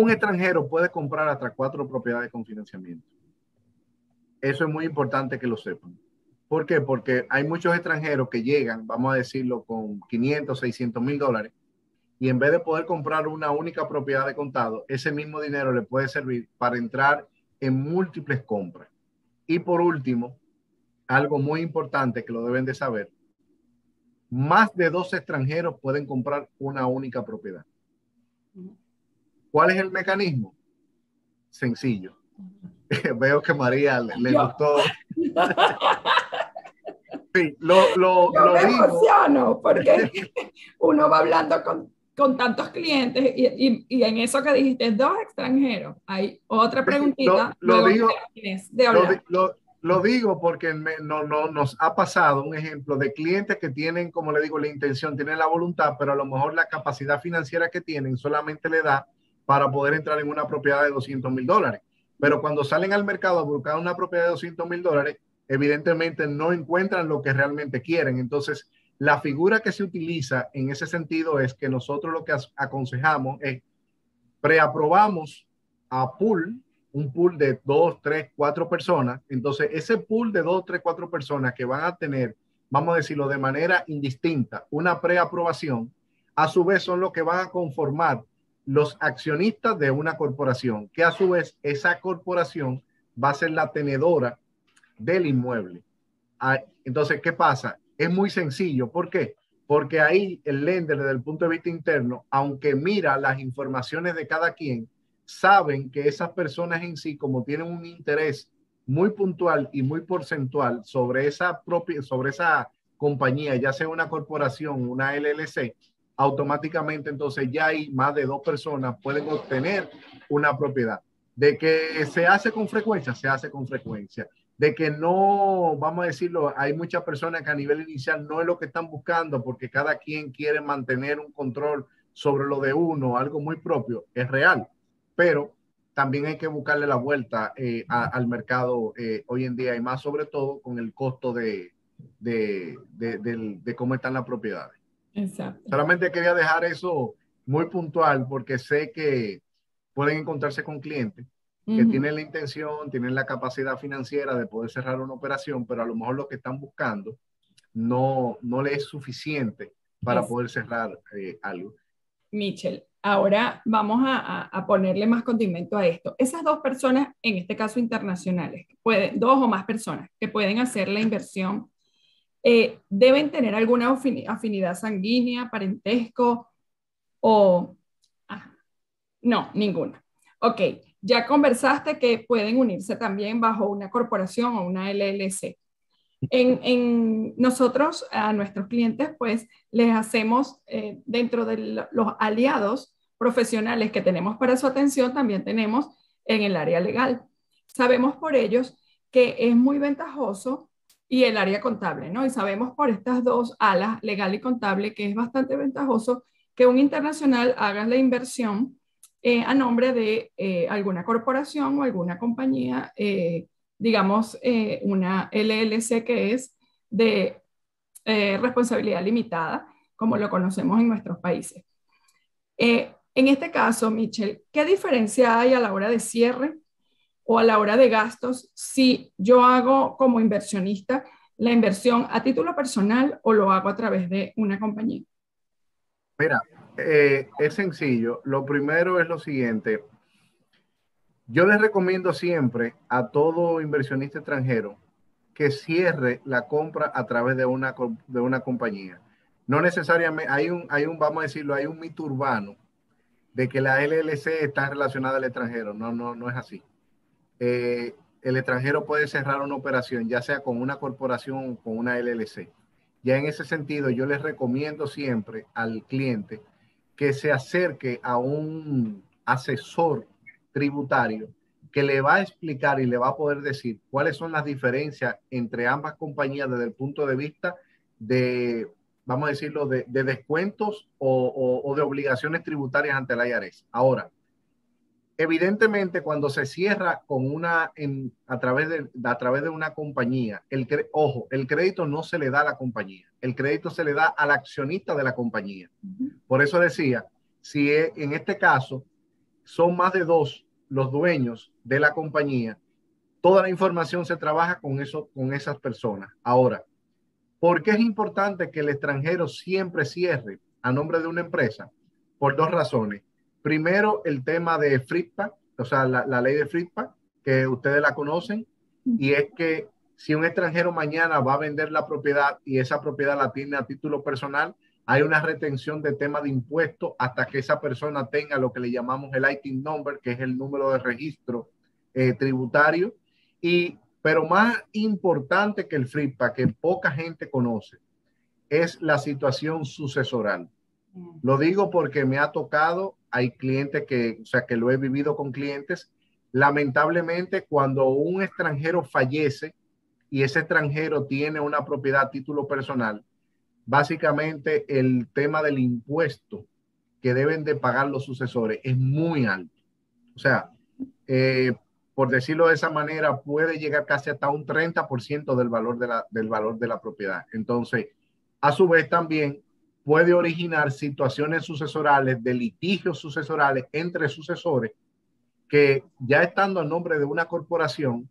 un extranjero puede comprar hasta 4 propiedades con financiamiento. Eso es muy importante que lo sepan. ¿Por qué? Porque hay muchos extranjeros que llegan, vamos a decirlo, con 500, 600 mil dólares, y en vez de poder comprar una única propiedad de contado, ese mismo dinero le puede servir para entrar en múltiples compras. Y por último, algo muy importante que lo deben de saber, más de 2 extranjeros pueden comprar una única propiedad. ¿Cuál es el mecanismo? Sencillo. Veo que María le gustó. Sí, Yo me emociono porque uno va hablando con tantos clientes y en eso que dijiste, 2 extranjeros. Hay otra preguntita. Lo digo porque nos ha pasado un ejemplo de clientes que tienen, como le digo, la intención, tienen la voluntad, pero a lo mejor la capacidad financiera que tienen solamente le da para poder entrar en una propiedad de 200 mil dólares. Pero cuando salen al mercado a buscar una propiedad de 200 mil dólares, evidentemente no encuentran lo que realmente quieren. Entonces, la figura que se utiliza en ese sentido es que nosotros lo que aconsejamos es preaprobamos a un pool de 2, 3, 4 personas. Entonces, ese pool de 2, 3, 4 personas que van a tener, vamos a decirlo de manera indistinta, una preaprobación, a su vez son los que van a conformar los accionistas de una corporación, que a su vez esa corporación va a ser la tenedora del inmueble. Entonces, ¿qué pasa? Es muy sencillo. ¿Por qué? Porque ahí el lender, desde el punto de vista interno, aunque mira las informaciones de cada quien, saben que esas personas en sí, como tienen un interés muy puntual y muy porcentual sobre esa compañía, ya sea una corporación, una LLC, automáticamente entonces ya hay más de 2 personas pueden obtener una propiedad. De que se hace con frecuencia, se hace con frecuencia. De que no, vamos a decirlo, hay muchas personas que a nivel inicial no es lo que están buscando porque cada quien quiere mantener un control sobre lo de uno, algo muy propio, es real, pero también hay que buscarle la vuelta al mercado hoy en día y más sobre todo con el costo de cómo están las propiedades. Exacto. Solamente quería dejar eso muy puntual porque sé que pueden encontrarse con clientes que tienen la intención, tienen la capacidad financiera de poder cerrar una operación, pero a lo mejor lo que están buscando no le es suficiente para poder cerrar algo. Michel, ahora vamos a ponerle más condimento a esto. Esas 2 personas, en este caso internacionales, 2 o más personas que pueden hacer la inversión, ¿deben tener alguna afinidad sanguínea, parentesco o...? No, ninguna. Ok, ya conversaste que pueden unirse también bajo una corporación o una LLC. Nosotros a nuestros clientes pues les hacemos dentro de los aliados profesionales que tenemos para su atención, también tenemos en el área legal. Sabemos por ellos que es muy ventajoso y el área contable, ¿no? Y sabemos por estas 2 alas, legal y contable, que es bastante ventajoso que un internacional haga la inversión a nombre de alguna corporación o alguna compañía, digamos, una LLC que es de responsabilidad limitada, como lo conocemos en nuestros países. En este caso, Michel, ¿qué diferencia hay a la hora de cierre o a la hora de gastos si yo hago como inversionista la inversión a título personal o lo hago a través de una compañía? Mira, es sencillo. Lo primero es lo siguiente. Yo les recomiendo siempre a todo inversionista extranjero que cierre la compra a través de una compañía. No necesariamente, hay un, vamos a decirlo, hay un mito urbano de que la LLC está relacionada al extranjero. No es así. El extranjero puede cerrar una operación, ya sea con una corporación o con una LLC. Ya en ese sentido, yo les recomiendo siempre al cliente que se acerque a un asesor tributario que le va a explicar y le va a poder decir cuáles son las diferencias entre ambas compañías desde el punto de vista de, vamos a decirlo, de descuentos o de obligaciones tributarias ante la IRS. Ahora, evidentemente, cuando se cierra con a través de una compañía, el crédito no se le da a la compañía, el crédito se le da al accionista de la compañía. Por eso decía, si en este caso son más de dos los dueños de la compañía, toda la información se trabaja con esas personas. Ahora, ¿por qué es importante que el extranjero siempre cierre a nombre de una empresa? Por dos razones. Primero, el tema de FRIPA, o sea, la ley de FRIPA, que ustedes la conocen, y es que si un extranjero mañana va a vender la propiedad y esa propiedad la tiene a título personal, hay una retención de tema de impuestos hasta que esa persona tenga lo que le llamamos el ITIN number, que es el número de registro tributario. Pero más importante que el FRIPA, que poca gente conoce, es la situación sucesoral. Lo digo porque me ha tocado, hay clientes que lo he vivido con clientes. Lamentablemente, cuando un extranjero fallece y ese extranjero tiene una propiedad a título personal, básicamente el tema del impuesto que deben de pagar los sucesores es muy alto. O sea, por decirlo de esa manera, puede llegar casi hasta un 30% del valor de la propiedad. Entonces, a su vez también puede originar situaciones sucesorales, de litigios sucesorales entre sucesores, que ya estando a nombre de una corporación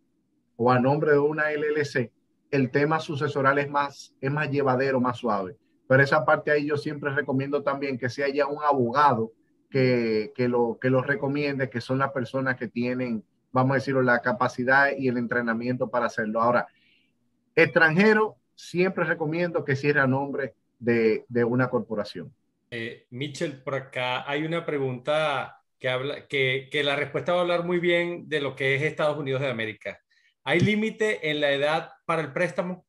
o a nombre de una LLC, el tema sucesoral es más llevadero, más suave. Pero esa parte ahí yo siempre recomiendo también que sea ya un abogado que lo recomiende, que son las personas que tienen, vamos a decirlo, la capacidad y el entrenamiento para hacerlo. Ahora, extranjero, siempre recomiendo que cierre a nombre de una corporación. Mitchell, por acá hay una pregunta que la respuesta va a hablar muy bien de lo que es Estados Unidos de América. ¿Hay límite en la edad para el préstamo?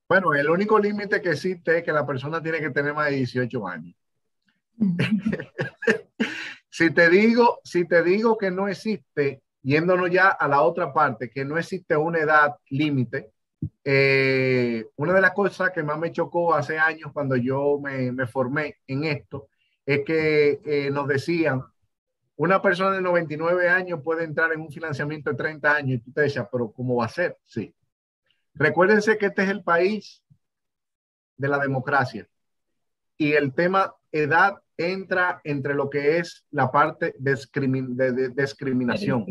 Bueno, el único límite que existe es que la persona tiene que tener más de 18 años. Si te digo que no existe, yéndonos ya a la otra parte, que no existe una edad límite, una de las cosas que más me chocó hace años cuando yo me formé en esto, es que nos decían, una persona de 99 años puede entrar en un financiamiento de 30 años, y tú te decías, pero ¿cómo va a ser? Sí. Recuérdense que este es el país de la democracia y el tema edad entra entre lo que es la parte de discriminación.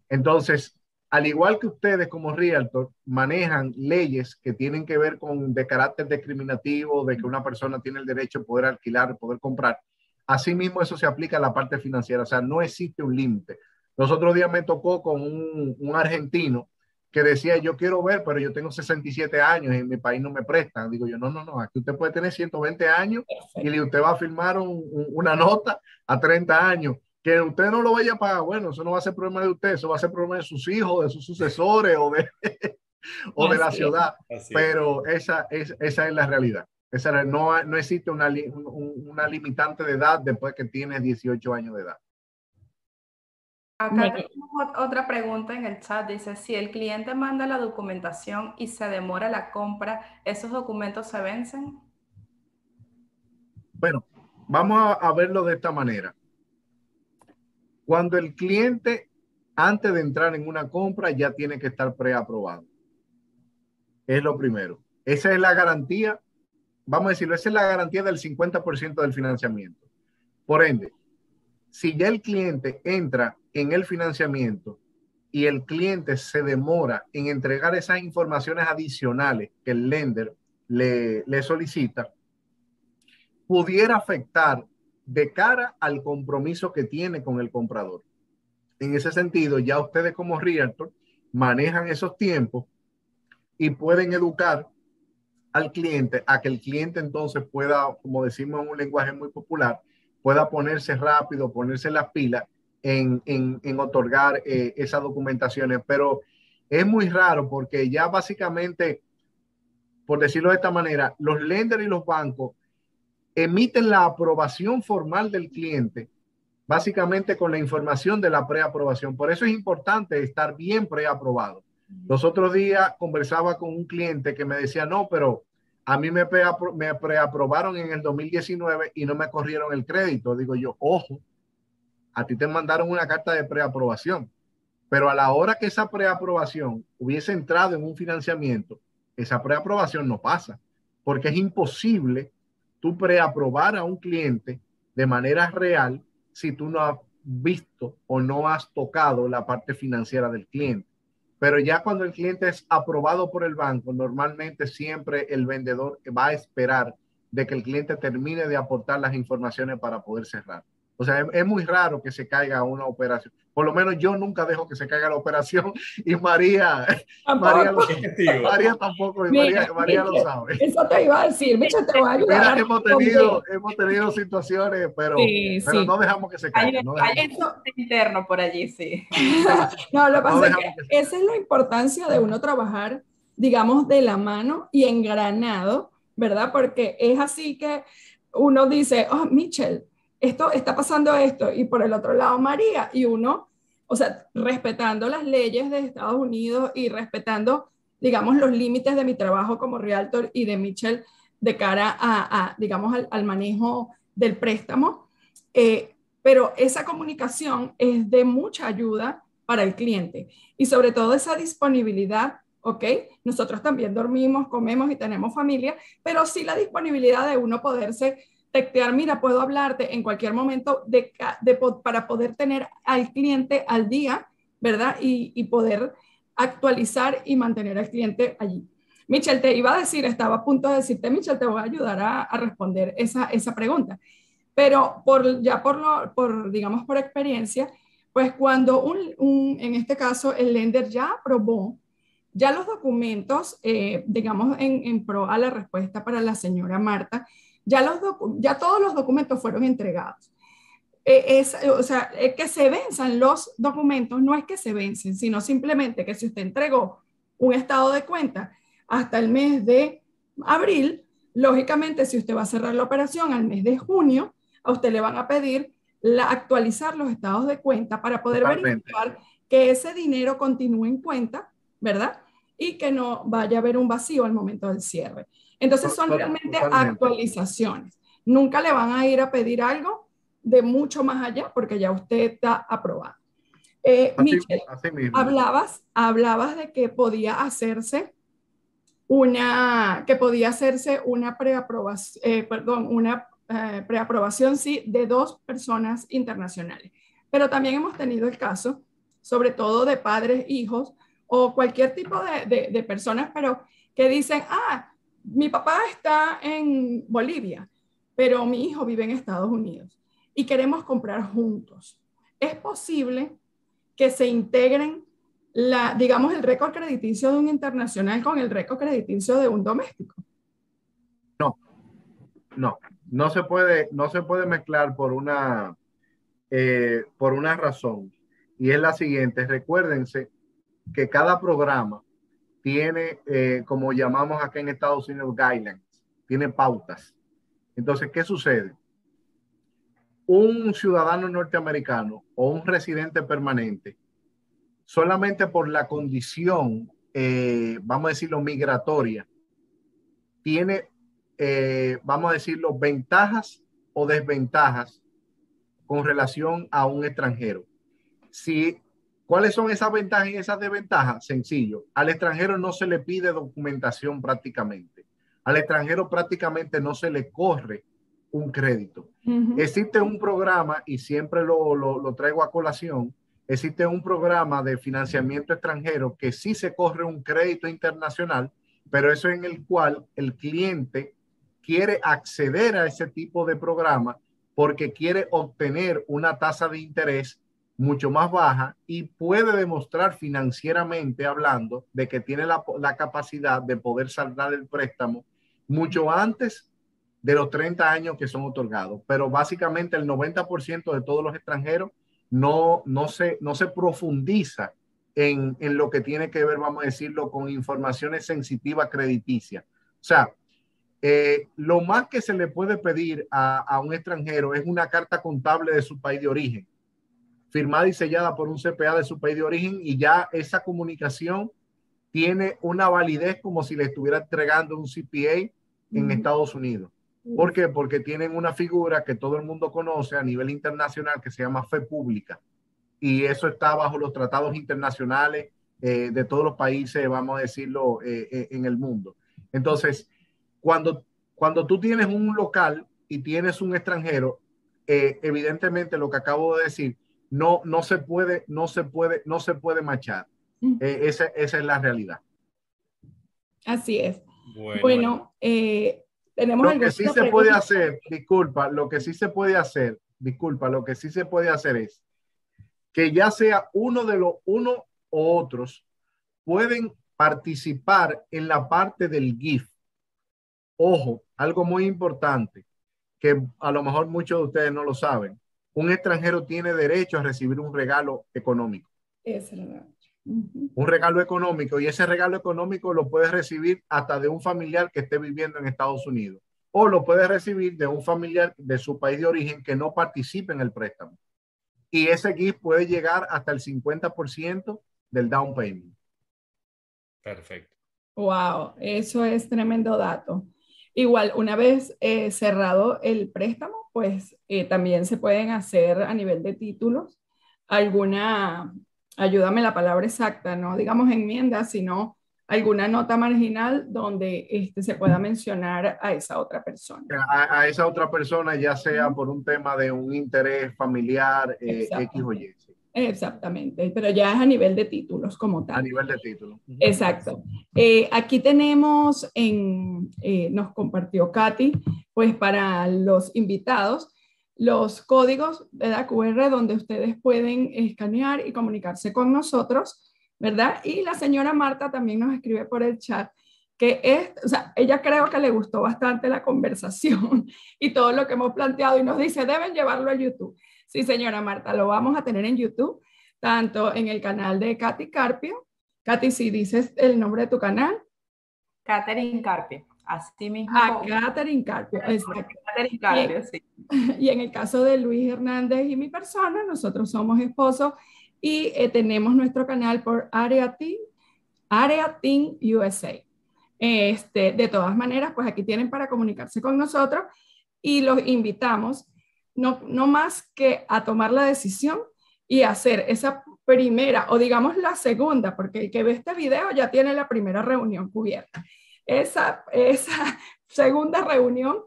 Entonces, al igual que ustedes como realtor manejan leyes que tienen que ver de carácter discriminativo, de que una persona tiene el derecho de poder alquilar, poder comprar, asimismo eso se aplica a la parte financiera. O sea, no existe un límite. Los otros días me tocó con un argentino que decía, yo quiero ver, pero yo tengo 67 años y en mi país no me prestan. Digo yo, no, aquí usted puede tener 120 años y usted va a firmar una nota a 30 años. Que usted no lo vaya a pagar, bueno, eso no va a ser problema de usted, eso va a ser problema de sus hijos, de sus sucesores o de la ciudad. Pero esa es la realidad. No existe una limitante de edad después que tienes 18 años de edad. Acá tenemos otra pregunta en el chat. Dice, si el cliente manda la documentación y se demora la compra, ¿esos documentos se vencen? Bueno, vamos a verlo de esta manera. Cuando el cliente, antes de entrar en una compra, ya tiene que estar preaprobado. Es lo primero. Esa es la garantía, vamos a decirlo, esa es la garantía del 50% del financiamiento. Por ende, si ya el cliente entra en el financiamiento y el cliente se demora en entregar esas informaciones adicionales que el lender le solicita, pudiera afectar de cara al compromiso que tiene con el comprador. En ese sentido, ya ustedes como realtor manejan esos tiempos y pueden educar al cliente a que el cliente entonces pueda, como decimos en un lenguaje muy popular, pueda ponerse rápido, ponerse las pilas en otorgar esas documentaciones. Pero es muy raro porque ya básicamente, por decirlo de esta manera, los lenders y los bancos emiten la aprobación formal del cliente básicamente con la información de la preaprobación. Por eso es importante estar bien preaprobado. Los otros días conversaba con un cliente que me decía, no, pero a mí me preaprobaron en el 2019 y no me corrieron el crédito. Digo yo, ojo, a ti te mandaron una carta de preaprobación, pero a la hora que esa preaprobación hubiese entrado en un financiamiento, esa preaprobación no pasa, porque es imposible tú preaprobar a un cliente de manera real si tú no has visto o no has tocado la parte financiera del cliente. Pero ya cuando el cliente es aprobado por el banco, normalmente siempre el vendedor va a esperar de que el cliente termine de aportar las informaciones para poder cerrar. O sea, es muy raro que se caiga una operación. Por lo menos yo nunca dejo que se caiga la operación y María tampoco, y María lo sabe. Eso te iba a decir, Michel, te voy a ayudar. Mira, hemos tenido situaciones, pero no dejamos que se caiga. Hay interno por allí, sí. No, lo que pasa es que esa es la importancia de uno trabajar, digamos, de la mano y engranado, ¿verdad? Porque es así que uno dice, oh, Michel, esto está pasando esto, y por el otro lado María, y uno, o sea, respetando las leyes de Estados Unidos y respetando, digamos, los límites de mi trabajo como realtor y de Michel de cara digamos, al manejo del préstamo, pero esa comunicación es de mucha ayuda para el cliente y sobre todo esa disponibilidad. ¿Ok? Nosotros también dormimos, comemos y tenemos familia, pero sí la disponibilidad de uno poderse textear, mira, puedo hablarte en cualquier momento para poder tener al cliente al día, ¿verdad? Y poder actualizar y mantener al cliente allí. Michel, te iba a decir, estaba a punto de decirte, Michel, te voy a ayudar a responder esa pregunta, pero digamos, por experiencia, pues cuando en este caso el lender ya aprobó ya los documentos, digamos, en pro a la respuesta para la señora Marta, ya todos los documentos fueron entregados. O sea, que se venzan los documentos no es que se vencen, sino simplemente que si usted entregó un estado de cuenta hasta el mes de abril, lógicamente, si usted va a cerrar la operación al mes de junio, a usted le van a pedir actualizar los estados de cuenta para poder verificar que ese dinero continúe en cuenta, ¿verdad? Y que no vaya a haber un vacío al momento del cierre. Entonces son realmente actualizaciones. Nunca le van a ir a pedir algo de mucho más allá porque ya usted está aprobado. Michel, hablabas de que podía hacerse una preaprobación, sí, de 2 personas internacionales. Pero también hemos tenido el caso, sobre todo de padres, hijos, o cualquier tipo de personas, pero que dicen, mi papá está en Bolivia, pero mi hijo vive en Estados Unidos y queremos comprar juntos. ¿Es posible que se integren digamos, el récord crediticio de un internacional con el récord crediticio de un doméstico? No se puede mezclar por una razón, y es la siguiente. Recuérdense que cada programa tiene, como llamamos acá en Estados Unidos, guidelines, tiene pautas. Entonces, ¿qué sucede? Un ciudadano norteamericano o un residente permanente, solamente por la condición, vamos a decirlo, migratoria, tiene, vamos a decirlo, ventajas o desventajas con relación a un extranjero. ¿Cuáles son esas ventajas y esas desventajas? Sencillo. Al extranjero no se le pide documentación prácticamente. Al extranjero prácticamente no se le corre un crédito. Existe un programa, y siempre lo traigo a colación, existe un programa de financiamiento extranjero que sí se corre un crédito internacional, pero eso en el cual el cliente quiere acceder a ese tipo de programa porque quiere obtener una tasa de interés mucho más baja y puede demostrar financieramente hablando de que tiene la capacidad de poder saldar el préstamo mucho antes de los 30 años que son otorgados. Pero básicamente el 90% de todos los extranjeros no se profundiza en lo que tiene que ver, vamos a decirlo, con informaciones sensitivas crediticias. O sea, lo más que se le puede pedir a un extranjero es una carta contable de su país de origen, firmada y sellada por un CPA de su país de origen, y ya esa comunicación tiene una validez como si le estuviera entregando un CPA en Estados Unidos. ¿Por qué? Porque tienen una figura que todo el mundo conoce a nivel internacional que se llama fe pública, y eso está bajo los tratados internacionales de todos los países, vamos a decirlo, en el mundo. Entonces, cuando tú tienes un local y tienes un extranjero, evidentemente lo que acabo de decir, no se puede machar. Esa es la realidad. Así es. Bueno, tenemos lo que sí se puede hacer, lo que sí se puede hacer es que ya sea uno o otros pueden participar en la parte del gift. Ojo, algo muy importante que a lo mejor muchos de ustedes no lo saben. Un extranjero tiene derecho a recibir un regalo económico. Es verdad. Un regalo económico, y ese regalo económico lo puede recibir hasta de un familiar que esté viviendo en Estados Unidos, o lo puede recibir de un familiar de su país de origen que no participe en el préstamo. Y ese gift puede llegar hasta el 50% del down payment. Perfecto. Wow, eso es tremendo dato. Igual, una vez cerrado el préstamo, pues también se pueden hacer a nivel de títulos alguna, ayúdame la palabra exacta, no digamos enmienda, sino alguna nota marginal donde se pueda mencionar a esa otra persona. A esa otra persona, ya sea por un tema de un interés familiar, X o Y. Exactamente, pero ya es a nivel de títulos como tal. A nivel de títulos. Exacto. Aquí tenemos, nos compartió Katy, pues para los invitados, los códigos de la QR donde ustedes pueden escanear y comunicarse con nosotros, ¿verdad? Y la señora Marta también nos escribe por el chat que o sea, ella creo que le gustó bastante la conversación y todo lo que hemos planteado y nos dice, deben llevarlo a YouTube. Sí, señora Marta, lo vamos a tener en YouTube, tanto en el canal de Katy Carpio. Katy, si dices el nombre de tu canal. Catherine Carpio, así mismo. Catherine Carpio. Catherine Carpio, sí. Y en el caso de Luis Hernández y mi persona, nosotros somos esposos y tenemos nuestro canal por Area Team USA. De todas maneras, pues aquí tienen para comunicarse con nosotros y los invitamos no más que a tomar la decisión y hacer esa primera o digamos la segunda, porque el que ve este video ya tiene la primera reunión cubierta. Esa segunda reunión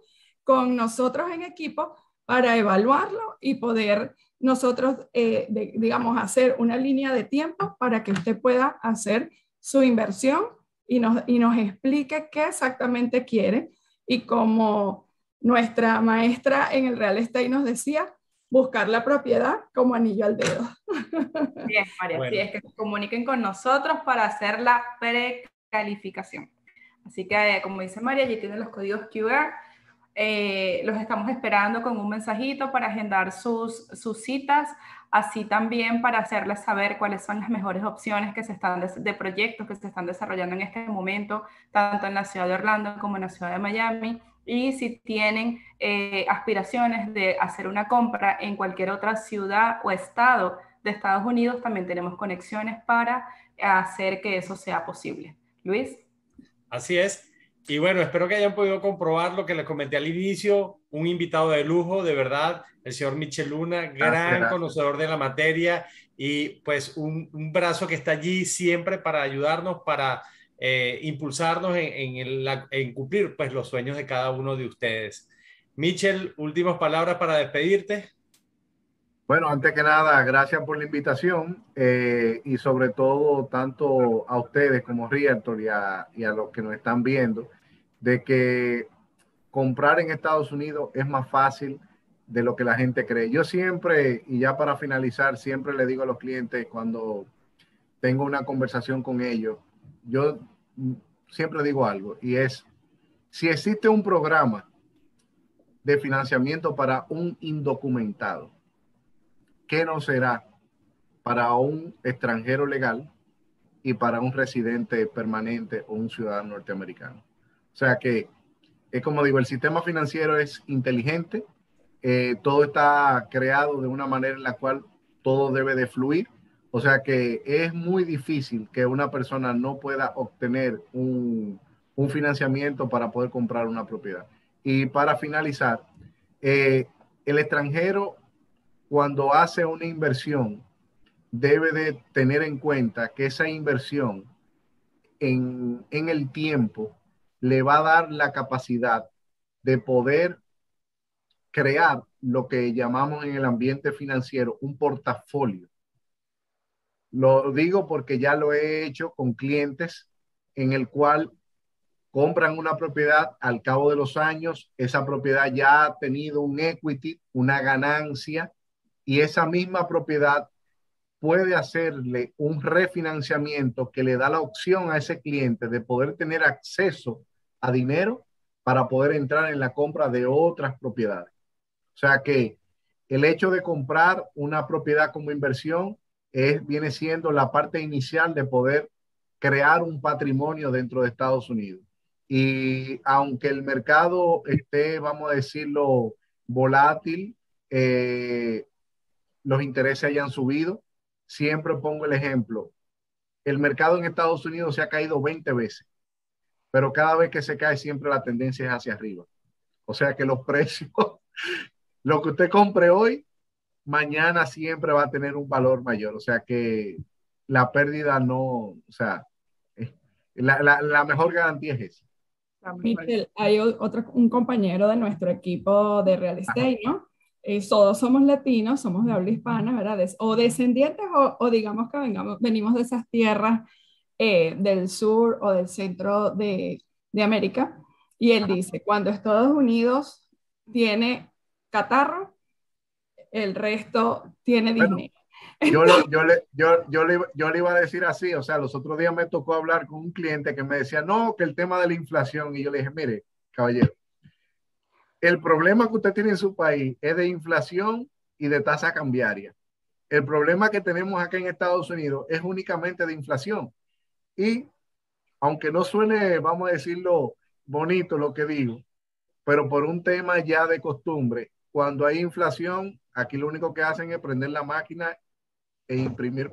con nosotros en equipo para evaluarlo y poder nosotros, digamos, hacer una línea de tiempo para que usted pueda hacer su inversión y nos explique qué exactamente quiere. Y como nuestra maestra en el real estate nos decía, buscar la propiedad como anillo al dedo. Bien, María, bueno. Sí, es que se comuniquen con nosotros para hacer la precalificación. Así que, como dice María, allí tienen los códigos QR. Los estamos esperando con un mensajito para agendar sus citas, así también para hacerles saber cuáles son las mejores opciones que se están de proyectos que se están desarrollando en este momento, tanto en la ciudad de Orlando como en la ciudad de Miami. Y si tienen aspiraciones de hacer una compra en cualquier otra ciudad o estado de Estados Unidos, también tenemos conexiones para hacer que eso sea posible. Luis. Así es. Y bueno, espero que hayan podido comprobar lo que les comenté al inicio. Un invitado de lujo, de verdad, el señor Michel Luna, gran conocedor de la materia y pues un brazo que está allí siempre para ayudarnos, para impulsarnos en cumplir pues los sueños de cada uno de ustedes. Michel, últimas palabras para despedirte. Bueno, antes que nada, gracias por la invitación y sobre todo tanto a ustedes como Realtor y a los que nos están viendo, de que comprar en Estados Unidos es más fácil de lo que la gente cree. Yo siempre, y ya para finalizar, siempre le digo a los clientes cuando tengo una conversación con ellos, yo siempre digo algo y es, si existe un programa de financiamiento para un indocumentado, ¿qué no será para un extranjero legal y para un residente permanente o un ciudadano norteamericano? O sea que, como digo, el sistema financiero es inteligente, todo está creado de una manera en la cual todo debe de fluir. O sea que es muy difícil que una persona no pueda obtener un financiamiento para poder comprar una propiedad. Y para finalizar, el extranjero cuando hace una inversión debe de tener en cuenta que esa inversión en el tiempo le va a dar la capacidad de poder crear lo que llamamos en el ambiente financiero un portafolio. Lo digo porque ya lo he hecho con clientes en el cual compran una propiedad, al cabo de los años, esa propiedad ya ha tenido un equity, una ganancia, y esa misma propiedad puede hacerle un refinanciamiento que le da la opción a ese cliente de poder tener acceso a dinero para poder entrar en la compra de otras propiedades. O sea que el hecho de comprar una propiedad como inversión viene siendo la parte inicial de poder crear un patrimonio dentro de Estados Unidos. Y aunque el mercado esté, vamos a decirlo, volátil, los intereses hayan subido, siempre pongo el ejemplo. El mercado en Estados Unidos se ha caído 20 veces, pero cada vez que se cae siempre la tendencia es hacia arriba. O sea que los precios, lo que usted compre hoy, mañana siempre va a tener un valor mayor. O sea que la pérdida no, o sea, la mejor garantía es esa. Michel, hay un compañero de nuestro equipo de real estate, ¿no? Todos somos latinos, somos de habla hispana, ¿verdad? O descendientes o digamos que venimos de esas tierras del sur o del centro de América. Y él dice, cuando Estados Unidos tiene catarro, el resto tiene dinero. Yo le iba a decir así, o sea, los otros días me tocó hablar con un cliente que me decía, no, que el tema de la inflación, y yo le dije, mire, caballero, el problema que usted tiene en su país es de inflación y de tasa cambiaria. El problema que tenemos acá en Estados Unidos es únicamente de inflación. Y aunque no suene, vamos a decirlo, bonito lo que digo, pero por un tema ya de costumbre, cuando hay inflación, aquí lo único que hacen es prender la máquina e imprimir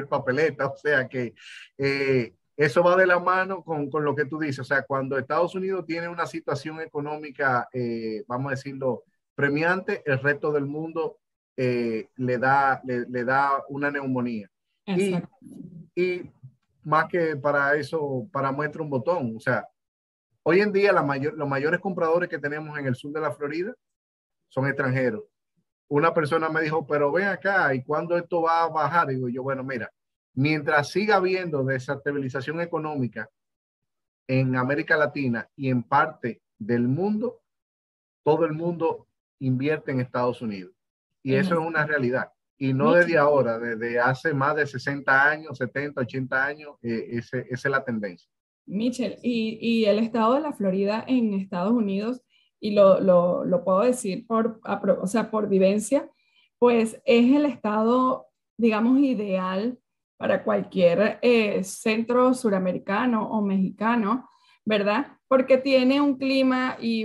papeleta. O sea que eso va de la mano con lo que tú dices. O sea, cuando Estados Unidos tiene una situación económica, vamos a decirlo, premiante, el resto del mundo le da una neumonía. Y más que para eso, para muestra un botón. O sea, hoy en día los mayores compradores que tenemos en el sur de la Florida son extranjeros. Una persona me dijo, pero ven acá, ¿y cuándo esto va a bajar? Digo yo, bueno, mira, mientras siga habiendo desestabilización económica en América Latina y en parte del mundo, todo el mundo invierte en Estados Unidos. Y eso es una realidad. Y no desde ahora, desde hace más de 60 años, 70, 80 años, esa es la tendencia. Michel, y el estado de la Florida en Estados Unidos, y lo puedo decir por vivencia, pues es el estado, digamos, ideal para cualquier centro suramericano o mexicano, ¿verdad? Porque tiene un clima y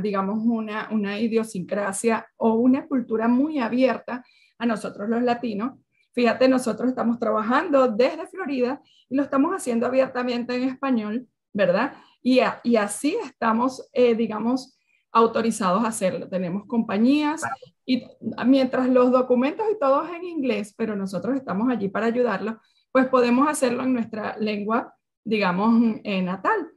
digamos, una idiosincrasia o una cultura muy abierta a nosotros los latinos. Fíjate, nosotros estamos trabajando desde Florida y lo estamos haciendo abiertamente en español, ¿verdad? Y así estamos, digamos, autorizados a hacerlo. Tenemos compañías y mientras los documentos y todo es en inglés, pero nosotros estamos allí para ayudarlos, pues podemos hacerlo en nuestra lengua, digamos, natal.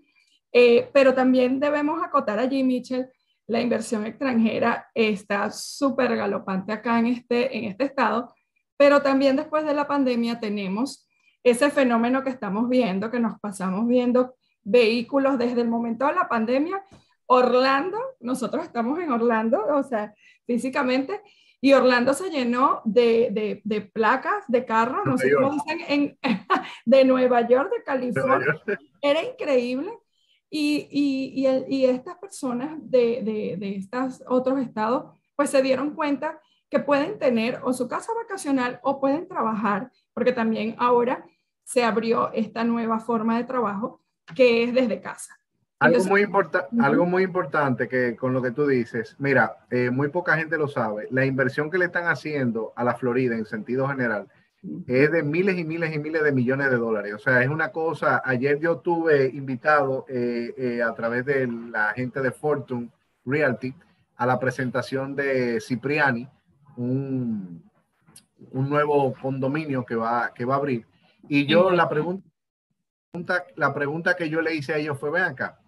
Pero también debemos acotar allí, Michel, la inversión extranjera está súper galopante acá en este estado, pero también después de la pandemia tenemos ese fenómeno que estamos viendo, que nos pasamos viendo vehículos desde el momento de la pandemia. Orlando, nosotros estamos en Orlando, o sea, físicamente, y Orlando se llenó de placas de carros, no sé cómo dicen, de Nueva York, de California. Era increíble. Y estas personas de estos otros estados, pues se dieron cuenta que pueden tener o su casa vacacional o pueden trabajar, porque también ahora se abrió esta nueva forma de trabajo que es desde casa. Entonces, algo muy importante que con lo que tú dices, mira, muy poca gente lo sabe, la inversión que le están haciendo a la Florida en sentido general es de miles y miles y miles de millones de dólares. O sea, es una cosa, ayer yo tuve invitado a través de la gente de Fortune Realty a la presentación de Cipriani, un nuevo condominio que va a abrir. Y yo la pregunta que yo le hice a ellos fue, ven acá,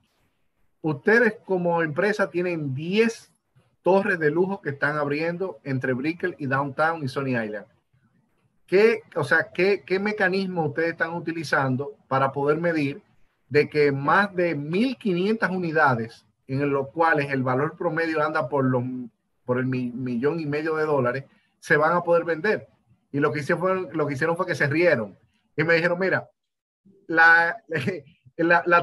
ustedes como empresa tienen 10 torres de lujo que están abriendo entre Brickell y Downtown y Coney Island. ¿Qué mecanismo ustedes están utilizando para poder medir de que más de 1.500 unidades, en los cuales el valor promedio anda por el $1,500,000, se van a poder vender? Y lo que hicieron fue que se rieron y me dijeron, mira, la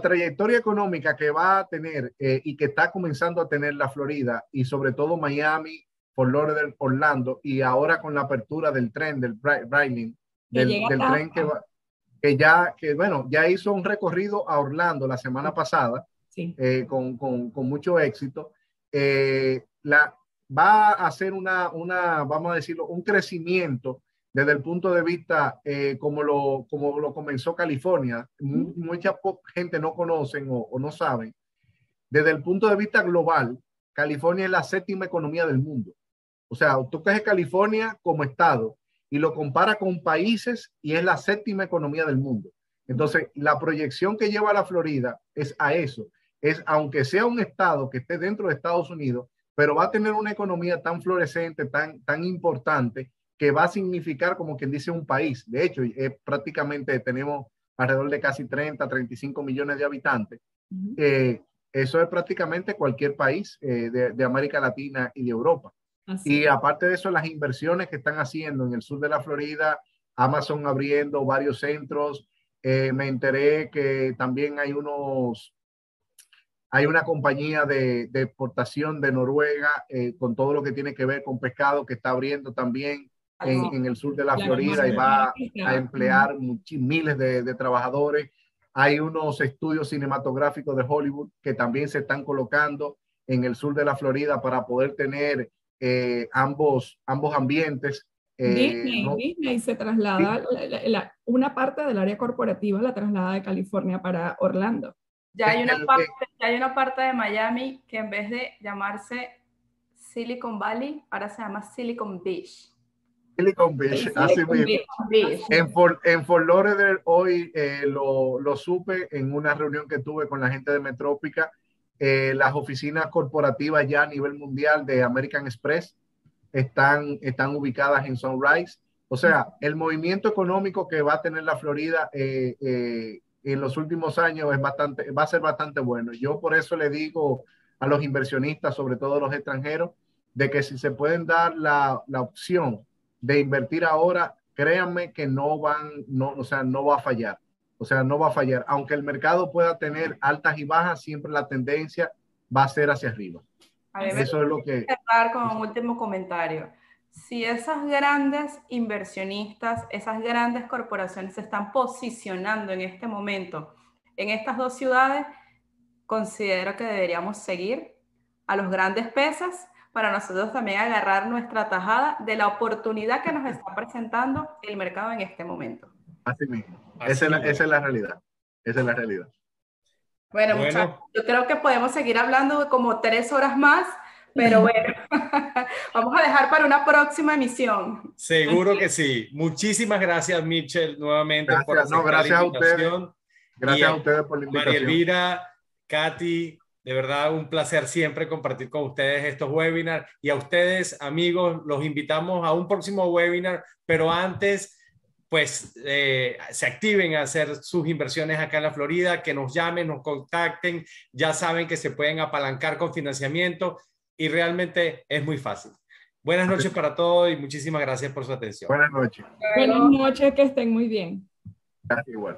trayectoria económica que va a tener y que está comenzando a tener la Florida y sobre todo Miami, Fort Lauderdale, Orlando, y ahora con la apertura del tren, del Brightline, del tren ya hizo un recorrido a Orlando la semana pasada, sí. con mucho éxito. Va a hacer vamos a decirlo, un crecimiento desde el punto de vista como lo comenzó California. Mucha gente no conocen o no saben. Desde el punto de vista global, California es la 7ª economía del mundo. O sea, tú coges California como estado y lo compara con países y es la 7ª economía del mundo. Entonces, la proyección que lleva la Florida es a eso. Es, aunque sea un estado que esté dentro de Estados Unidos, pero va a tener una economía tan florecente, tan importante, que va a significar, como quien dice, un país. De hecho, prácticamente tenemos alrededor de casi 35 millones de habitantes. Eso es prácticamente cualquier país de América Latina y de Europa. Así. Y aparte de eso, las inversiones que están haciendo en el sur de la Florida, Amazon abriendo varios centros. Me enteré que también hay una compañía de exportación de Noruega con todo lo que tiene que ver con pescado que está abriendo también en el sur de la Florida y va a emplear miles de trabajadores. Hay unos estudios cinematográficos de Hollywood que también se están colocando en el sur de la Florida para poder tener ambos ambientes. Disney se traslada, una parte del área corporativa la traslada de California para Orlando. Ya hay una parte de Miami que en vez de llamarse Silicon Valley, ahora se llama Silicon Beach. Silicon Beach, así mismo. En Fort Lauderdale hoy lo supe en una reunión que tuve con la gente de Metrópica. Las oficinas corporativas ya a nivel mundial de American Express están ubicadas en Sunrise. O sea, el movimiento económico que va a tener la Florida en los últimos años va a ser bastante bueno. Yo por eso le digo a los inversionistas, sobre todo los extranjeros, de que si se pueden dar la opción de invertir ahora, créanme que no va a fallar. O sea, no va a fallar. Aunque el mercado pueda tener altas y bajas, siempre la tendencia va a ser hacia arriba. Eso es lo que... Cerrar con un último comentario. Si esas grandes inversionistas, esas grandes corporaciones se están posicionando en este momento en estas dos ciudades, considero que deberíamos seguir a los grandes peces para nosotros también agarrar nuestra tajada de la oportunidad que nos está presentando el mercado en este momento. Así mismo. Esa es la realidad. Esa es la realidad. Bueno, muchachos, yo creo que podemos seguir hablando como 3 horas más, pero bueno, vamos a dejar para una próxima emisión. Seguro que sí. Muchísimas gracias, Mitchell, nuevamente por aceptar la invitación. Gracias a ustedes por la invitación. María Elvira, Katy, de verdad un placer siempre compartir con ustedes estos webinars. Y a ustedes, amigos, los invitamos a un próximo webinar, pero antes... pues se activen a hacer sus inversiones acá en la Florida, que nos llamen, nos contacten, ya saben que se pueden apalancar con financiamiento y realmente es muy fácil. Buenas noches para todos y muchísimas gracias por su atención. Buenas noches. Buenas noches, que estén muy bien. Gracias, igual.